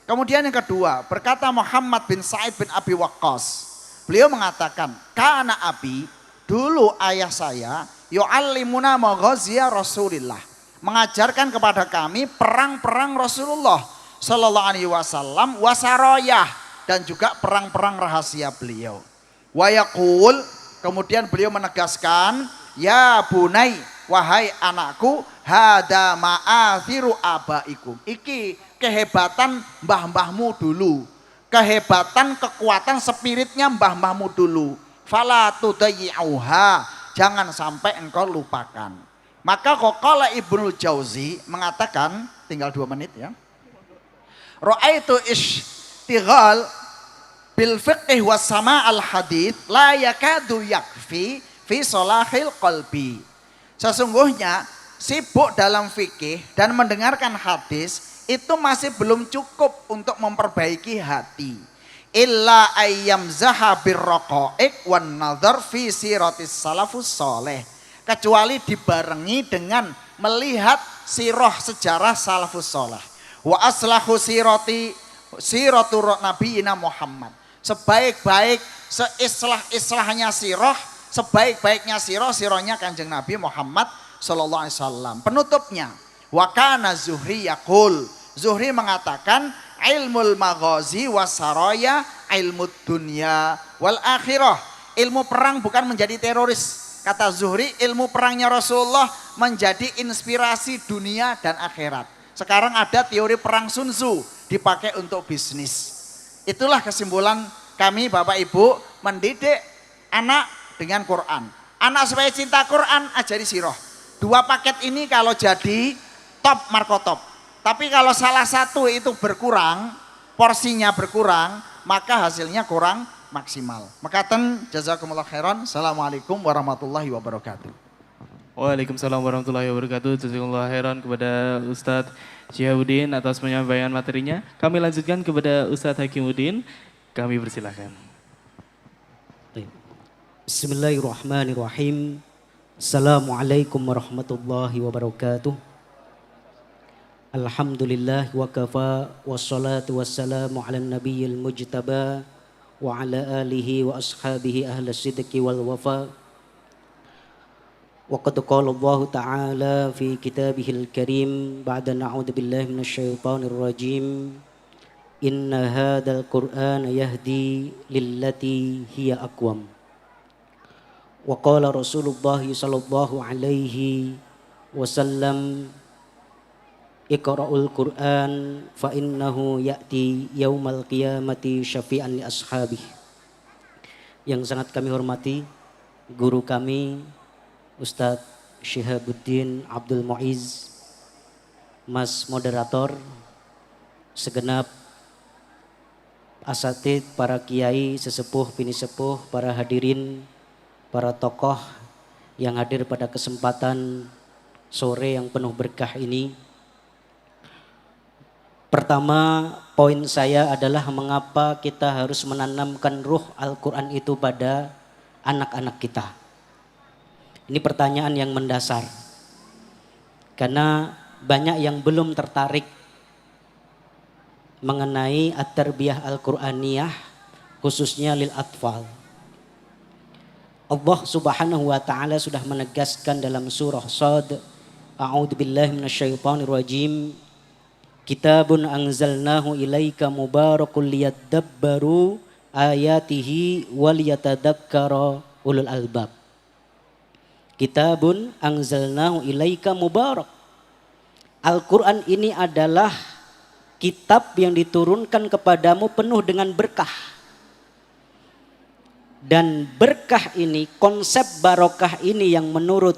Kemudian yang kedua, berkata Muhammad bin Sa'id bin Abi Waqqas. Beliau mengatakan, "Kana abi, dulu ayah saya yu'allimuna maghaziya Rasulillah." Mengajarkan kepada kami perang-perang Rasulullah sallallahu alaihi wasallam wasaroyah dan juga perang-perang rahasia beliau. Wa yaqul, kemudian beliau menegaskan, "Ya bunai, wahai anakku, hada ma'athiru abaikum." Iki kehebatan mbah-mbahmu dulu. Kehebatan, kekuatan spiritnya mbah-mbahmu dulu. Fala tudayyi'uha, jangan sampai engkau lupakan. Maka qala Ibnu Jauzi mengatakan, tinggal 2 menit ya. Ra'aitu ishtighal bil fiqh was sama al hadits la yakadu yakfi fi salahil qalbi. Sesungguhnya sibuk dalam fikih dan mendengarkan hadis itu masih belum cukup untuk memperbaiki hati. Illa ayyam zahabir raqaiq wan nazar fi siratis salafus soleh. Kecuali dibarengi dengan melihat sirah sejarah salafus soleh. Wa aslahu siratu nabiyina Muhammad. Sebaik-baik seislah-islahnya sirah, sebaik-baiknya sirahnya Kanjeng Nabi Muhammad sallallahu alaihi wasallam. Penutupnya, wa kana Zuhri yaqul. Zuhri mengatakan, ilmul maghazi wasaraya ilmu dunya wal akhirah. Ilmu perang bukan menjadi teroris. Kata Zuhri, ilmu perangnya Rasulullah menjadi inspirasi dunia dan akhirat. Sekarang ada teori perang Sun Tzu dipakai untuk bisnis. Itulah kesimpulan kami Bapak Ibu mendidik anak dengan Quran. Anak supaya cinta Quran, ajari sirah. 2 paket ini kalau jadi top marko top. Tapi kalau salah satu itu berkurang, porsinya berkurang, maka hasilnya kurang maksimal. Makaten jazakumullah khairan. Assalamualaikum warahmatullahi wabarakatuh. Waalaikumsalam warahmatullahi wabarakatuh. Jazakallahu khairan kepada Ustadz Syihabuddin atas penyampaian materinya. Kami lanjutkan kepada Ustadz Hakimuddin. Kami persilahkan. Bismillahirrahmanirrahim. Assalamualaikum warahmatullahi wabarakatuh. Alhamdulillah wa kafa wassalatu wassalamu ala nabiyil mujtaba wa ala alihi wa ashabihi ahla sidqi wal wafa. وقد قال الله تعالى في كتابه الكريم بعد نعوذ بالله من الشيطان الرجيم إن هذا القرآن يهدي للتي هي أقوم وقال رسول الله صلى الله عليه wasallam, Iqra'ul Qur'an fa innahu ya'ti yaumal qiyamati syafi'an li ashabih. Yang sangat kami hormati guru kami Ustadz Syihabuddin Abdul Muiz, Mas Moderator, segenap asatid, para kiai, sesepuh, bini sepuh, para hadirin, para tokoh yang hadir pada kesempatan sore yang penuh berkah ini. Pertama, poin saya adalah mengapa kita harus menanamkan ruh Al-Quran itu pada anak-anak kita. Ini pertanyaan yang mendasar. Karena banyak yang belum tertarik mengenai at-tarbiyah Al-Quraniyah, khususnya lil atfal. Allah Subhanahu wa taala sudah menegaskan dalam surah Shad, A'udzubillahi minasyaitonirrajim, Kitabun anzalnahu ilaika mubarakul liyadabbaru ayatihi waliyatadakkara ulul albab. Kitabun anzalnahu ilaika mubarak. Al-Quran ini adalah kitab yang diturunkan kepadamu penuh dengan berkah. Dan berkah ini, konsep barokah ini yang menurut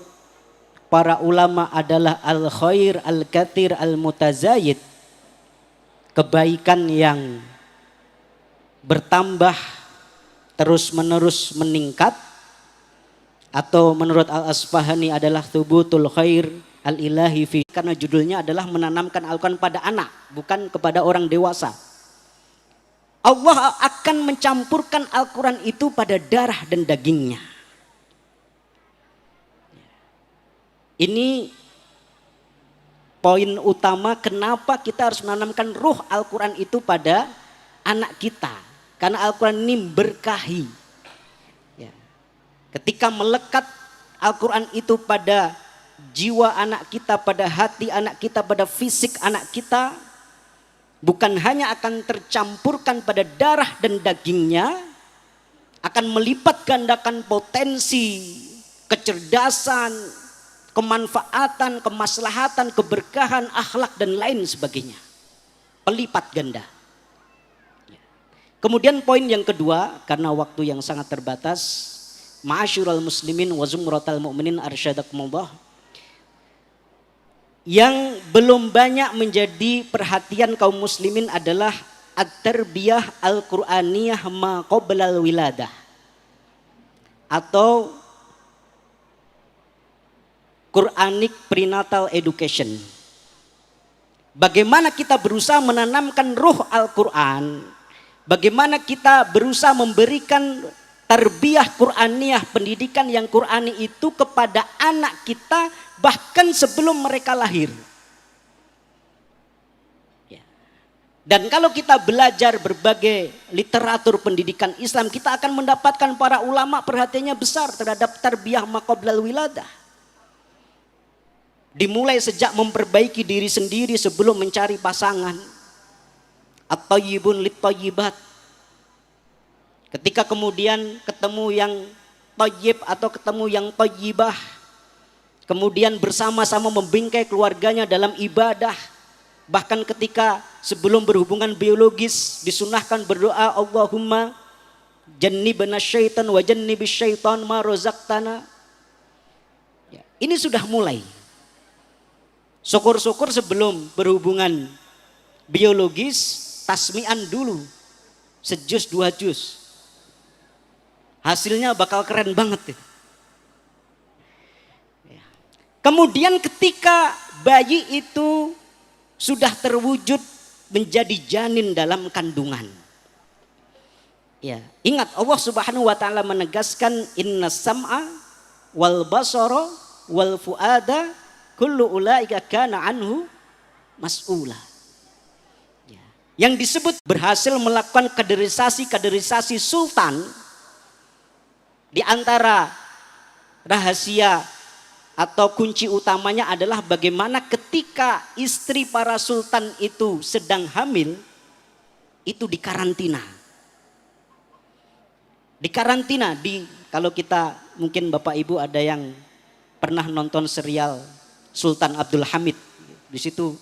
para ulama adalah al-khair al-kathir al-mutazayid. Kebaikan yang bertambah terus menerus meningkat, atau menurut Al-Asfahani adalah thubutul khair al-ilahi fi, karena judulnya adalah menanamkan Al-Quran pada anak, bukan kepada orang dewasa. Allah akan mencampurkan Al-Quran itu pada darah dan dagingnya. Ini poin utama kenapa kita harus menanamkan ruh Al-Quran itu pada anak kita. Karena Al-Quran ini berkahi. Ya. Ketika melekat Al-Quran itu pada jiwa anak kita, pada hati anak kita, pada fisik anak kita, bukan hanya akan tercampurkan pada darah dan dagingnya, akan melipat gandakan potensi, kecerdasan, kemanfaatan, kemaslahatan, keberkahan, akhlak dan lain sebagainya. Pelipat ganda. Kemudian poin yang kedua, karena waktu yang sangat terbatas, ma'asyiral muslimin wa zumratal mu'minin arsyadakumullah, yang belum banyak menjadi perhatian kaum muslimin adalah at-tarbiyah al-Qur'aniyah ma qoblal wiladah, atau Quranic Prenatal Education. Bagaimana kita berusaha menanamkan ruh Al-Quran, bagaimana kita berusaha memberikan tarbiyah Qur'aniyah, pendidikan yang Qur'ani itu kepada anak kita bahkan sebelum mereka lahir. Dan kalau kita belajar berbagai literatur pendidikan Islam, kita akan mendapatkan para ulama perhatiannya besar terhadap tarbiyah ma qoblal wiladah. Dimulai sejak memperbaiki diri sendiri sebelum mencari pasangan. At-tayyibun lit-tayyibat. Ketika kemudian ketemu yang tayyib atau ketemu yang tayyibah, kemudian bersama-sama membingkai keluarganya dalam ibadah. Bahkan ketika sebelum berhubungan biologis disunahkan berdoa, Allahumma jannibna syaitan wa jannibis syaitan ma razaqtana. Ya, ini sudah mulai. Syukur-syukur sebelum berhubungan biologis, tasmian dulu. Sejus 2 juz. Hasilnya bakal keren banget. Kemudian ketika bayi itu sudah terwujud menjadi janin dalam kandungan. Ya, ingat Allah Subhanahu wa taala menegaskan innas sam'a wal basara wal fuada kullu ulaika kana anhu mas'ula. Ya. Yang disebut berhasil melakukan kaderisasi sultan, di antara rahasia atau kunci utamanya adalah bagaimana ketika istri para sultan itu sedang hamil, itu dikarantina. Dikarantina kalau kita mungkin Bapak Ibu ada yang pernah nonton serial Sultan Abdul Hamid. Di situ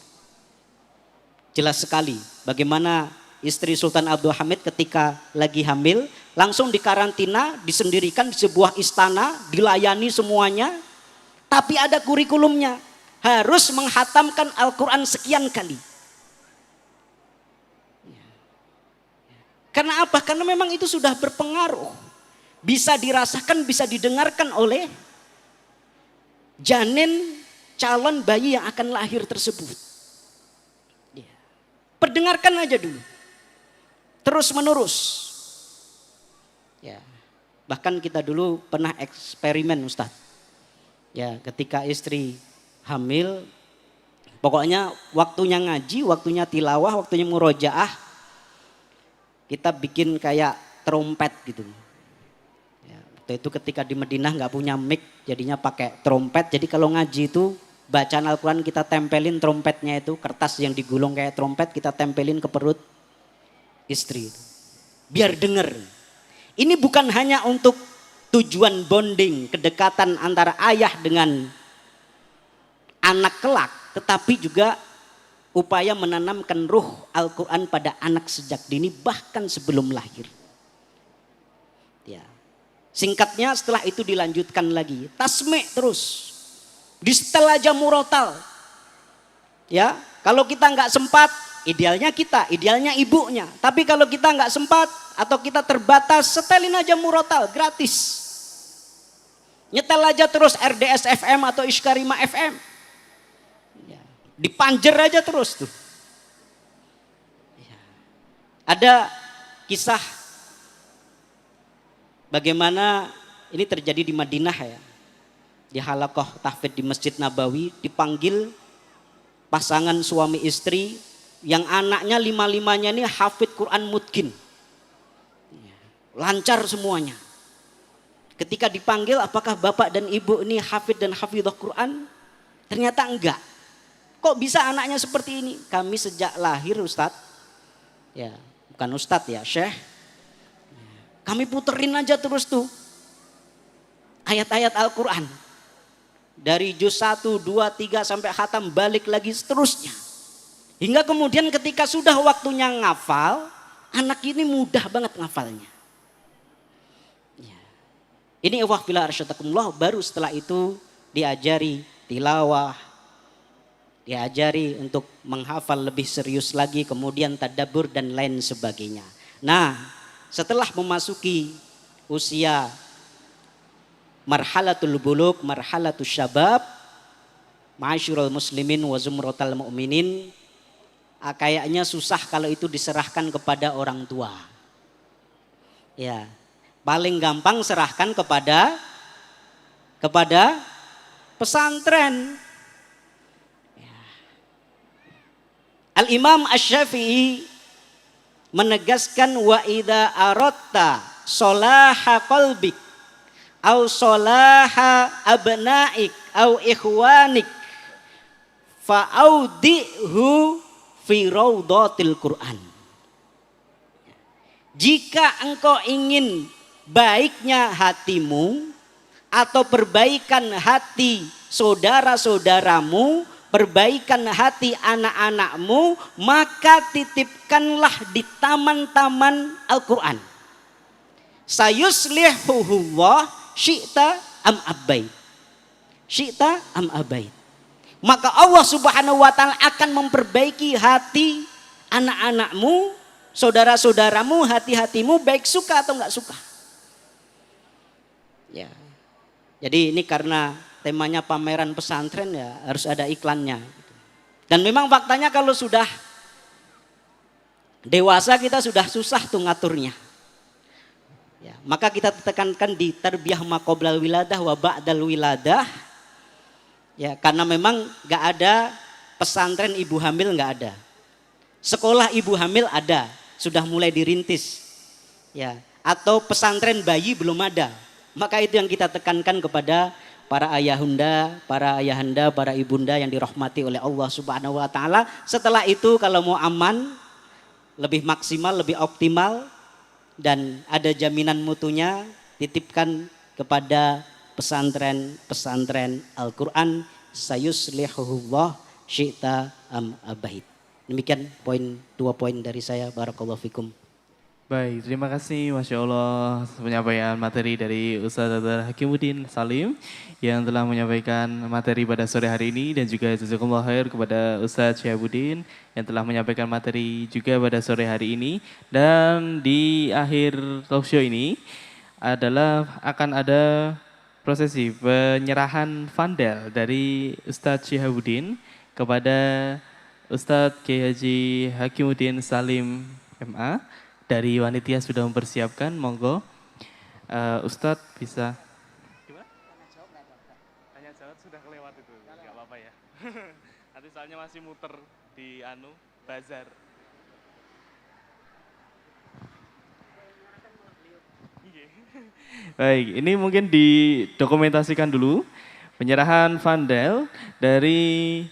jelas sekali bagaimana istri Sultan Abdul Hamid ketika lagi hamil langsung dikarantina, disendirikan di sebuah istana, dilayani semuanya. Tapi ada kurikulumnya, harus menghatamkan Al-Quran sekian kali. Karena apa? Karena memang itu sudah berpengaruh. Bisa dirasakan, bisa didengarkan oleh janin calon bayi yang akan lahir tersebut. Perdengarkan aja dulu. Terus menerus. Ya. Bahkan kita dulu pernah eksperimen Ustadz. Ya, ketika istri hamil, pokoknya waktunya ngaji, waktunya tilawah, waktunya murojaah, kita bikin kayak trompet gitu. Ya, waktu itu ketika di Madinah nggak punya mic, jadinya pakai trompet. Jadi kalau ngaji itu bacaan Al-Quran kita tempelin trompetnya itu, kertas yang digulung kayak trompet kita tempelin ke perut istri. Biar denger. Ini bukan hanya untuk tujuan bonding, kedekatan antara ayah dengan anak kelak, tetapi juga upaya menanamkan ruh Al-Quran pada anak sejak dini bahkan sebelum lahir. Ya. Singkatnya setelah itu dilanjutkan lagi, tasmi' terus. Disetel aja murotal. Ya, kalau kita nggak sempat, idealnya kita, idealnya ibunya. Tapi kalau kita nggak sempat atau kita terbatas, setelin aja murotal gratis. Nyetel aja terus RDS FM atau Iskarima FM. Ya, dipanjer aja terus tuh. Ya. Ada kisah bagaimana ini terjadi di Madinah ya. Di halaqah tahfidz di Masjid Nabawi dipanggil pasangan suami istri yang anaknya lima-limanya ini hafid Quran mutkin. Lancar semuanya. Ketika dipanggil apakah bapak dan ibu ini hafid dan hafidhah Quran? Ternyata enggak. Kok bisa anaknya seperti ini? Kami sejak lahir Ustadz. Ya, bukan Ustadz ya, Syekh. Kami puterin aja terus tuh ayat-ayat Al-Quran. Dari juz 1, 2, 3 sampai khatam balik lagi seterusnya. Hingga kemudian ketika sudah waktunya ngafal, anak ini mudah banget ngafalnya. Ya. Ini ikhwah fillah arsyadakumullah, baru setelah itu diajari tilawah, diajari untuk menghafal lebih serius lagi, kemudian tadabbur dan lain sebagainya. Nah, setelah memasuki usia marhalatul buluk, marhalatul syabab, ma'asyiral muslimin wa zumratal mu'minin, kayaknya susah kalau itu diserahkan kepada orang tua. Ya, paling gampang serahkan kepada pesantren. Ya. Al-Imam Asy-Syafi'i menegaskan wa idza aratta sholaha qalbik au solaha abnaik au ikhwanik fa'audihu fi raudhatil Quran. Jika engkau ingin baiknya hatimu atau perbaikan hati saudara-saudaramu, perbaikan hati anak-anakmu, maka titipkanlah di taman-taman Al-Quran. Sayuslihuhullah syi'ta am abaid. Syi'ta am abaid. Maka Allah Subhanahu wa taala akan memperbaiki hati anak-anakmu, saudara-saudaramu, hati-hatimu baik suka atau enggak suka. Ya. Jadi ini karena temanya pameran pesantren ya harus ada iklannya. Dan memang faktanya kalau sudah dewasa kita sudah susah tuh ngaturnya. Ya, maka kita tekankan di tarbiyah maqoblal wiladah wa ba'dal wiladah. Ya, karena memang nggak ada pesantren ibu hamil, nggak ada. Sekolah ibu hamil ada, sudah mulai dirintis. Ya, atau pesantren bayi belum ada. Maka itu yang kita tekankan kepada para ayahunda, para ibunda yang dirahmati oleh Allah Subhanahu wa taala. Setelah itu kalau mau aman, lebih maksimal, lebih optimal dan ada jaminan mutunya, titipkan kepada pesantren-pesantren Al-Quran sayuslihuhullah syi'ta am abahid. Demikian dua poin dari saya. Barakallahu fikum. Baik, terima kasih Masya Allah penyampaian materi dari Ustadz Dr. Hakimuddin Salim yang telah menyampaikan materi pada sore hari ini dan juga jazakumullah khair kepada Ustadz Syihabuddin yang telah menyampaikan materi juga pada sore hari ini. Dan di akhir talk show ini akan ada prosesi penyerahan vandel dari Ustadz Syihabuddin kepada Ustadz Kiai Haji Hakimuddin Salim MA. Dari panitia sudah mempersiapkan, monggo Ustadz bisa. Gimana? Tanya jawab sudah kelewat itu, nggak apa-apa ya. Nanti soalnya masih muter di bazar. Baik, ini mungkin didokumentasikan dulu penyerahan vandel dari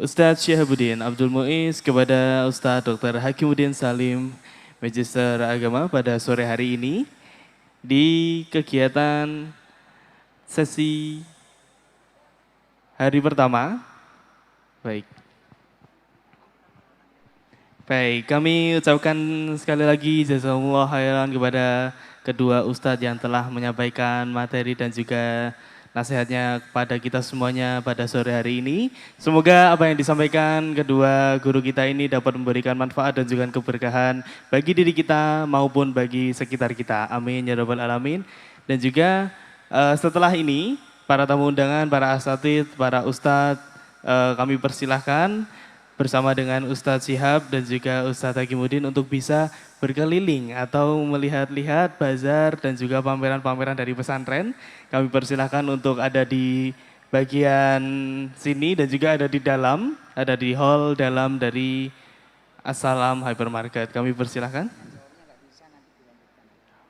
Ustadz Syihabuddin Abdul Muiz kepada Ustadz Dr. Hakimuddin Salim Magister Agama pada sore hari ini di kegiatan sesi hari pertama. Baik, kami ucapkan sekali lagi jazakumullah khairan kepada kedua ustadz yang telah menyampaikan materi dan juga nasihatnya kepada kita semuanya pada sore hari ini. Semoga apa yang disampaikan kedua guru kita ini dapat memberikan manfaat dan juga keberkahan bagi diri kita maupun bagi sekitar kita. Amin ya rabbal alamin. Dan juga setelah ini para tamu undangan, para asatidz, para ustadz kami persilahkan bersama dengan Ustadz Syihab dan juga Ustadz Hakimuddin untuk bisa berkeliling atau melihat-lihat bazar dan juga pameran-pameran dari pesantren. Kami persilahkan untuk ada di bagian sini dan juga ada di hall dalam dari Assalam Hypermarket. Kami persilahkan.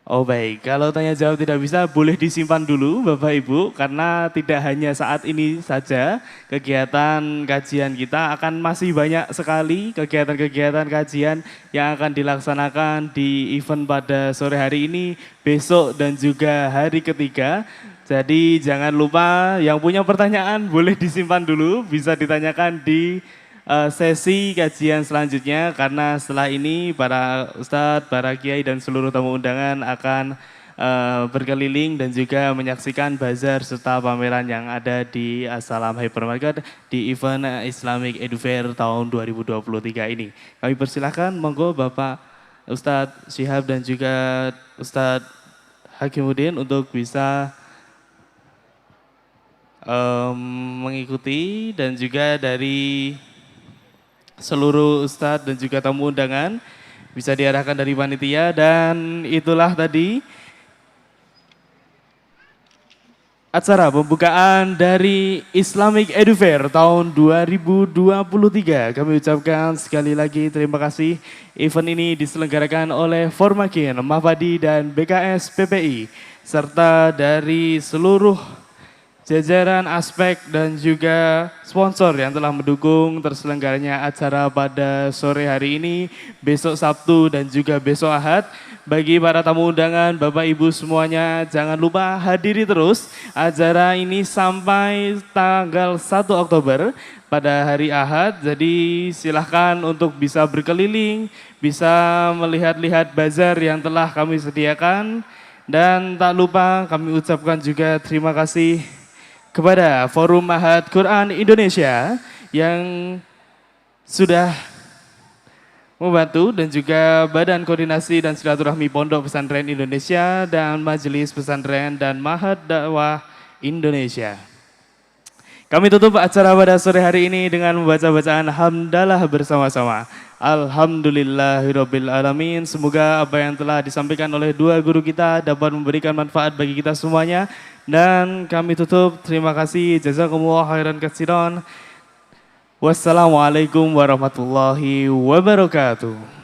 Oh baik, kalau tanya jawab tidak bisa boleh disimpan dulu Bapak Ibu karena tidak hanya saat ini saja kegiatan kajian kita akan masih banyak sekali kegiatan-kegiatan kajian yang akan dilaksanakan di event pada sore hari ini, besok dan juga hari ketiga. Jadi jangan lupa yang punya pertanyaan boleh disimpan dulu, bisa ditanyakan di sesi kajian selanjutnya karena setelah ini para ustadz, para kiai dan seluruh tamu undangan akan berkeliling dan juga menyaksikan bazar serta pameran yang ada di Assalam Hypermarket di event Islamic Edu Fair tahun 2023 ini. Kami persilahkan monggo Bapak Ustadz Syihab dan juga Ustadz Hakimuddin untuk bisa mengikuti dan juga dari seluruh ustadz dan juga tamu undangan bisa diarahkan dari panitia. Dan itulah tadi acara pembukaan dari Islamic Edu Fair tahun 2023. Kami ucapkan sekali lagi terima kasih. Event ini diselenggarakan oleh Formakin, Mahfadi dan BKS PPI serta dari seluruh jajaran aspek dan juga sponsor yang telah mendukung terselenggaranya acara pada sore hari ini, besok Sabtu dan juga besok Ahad. Bagi para tamu undangan, Bapak Ibu semuanya jangan lupa hadiri terus acara ini sampai tanggal 1 Oktober pada hari Ahad. Jadi silahkan untuk bisa berkeliling, bisa melihat-lihat bazar yang telah kami sediakan. Dan tak lupa kami ucapkan juga terima kasih kepada Forum Ma'had Quran Indonesia yang sudah membantu dan juga Badan Koordinasi dan Silaturahmi Pondok Pesantren Indonesia dan Majelis Pesantren dan Ma'had Dakwah Indonesia. Kami tutup acara pada sore hari ini dengan membaca bacaan hamdalah bersama-sama. Alhamdulillahirabbil alamin. Semoga apa yang telah disampaikan oleh dua guru kita dapat memberikan manfaat bagi kita semuanya. Dan kami tutup, terima kasih, jazakumullah khairan katsiran. Wassalamualaikum warahmatullahi wabarakatuh.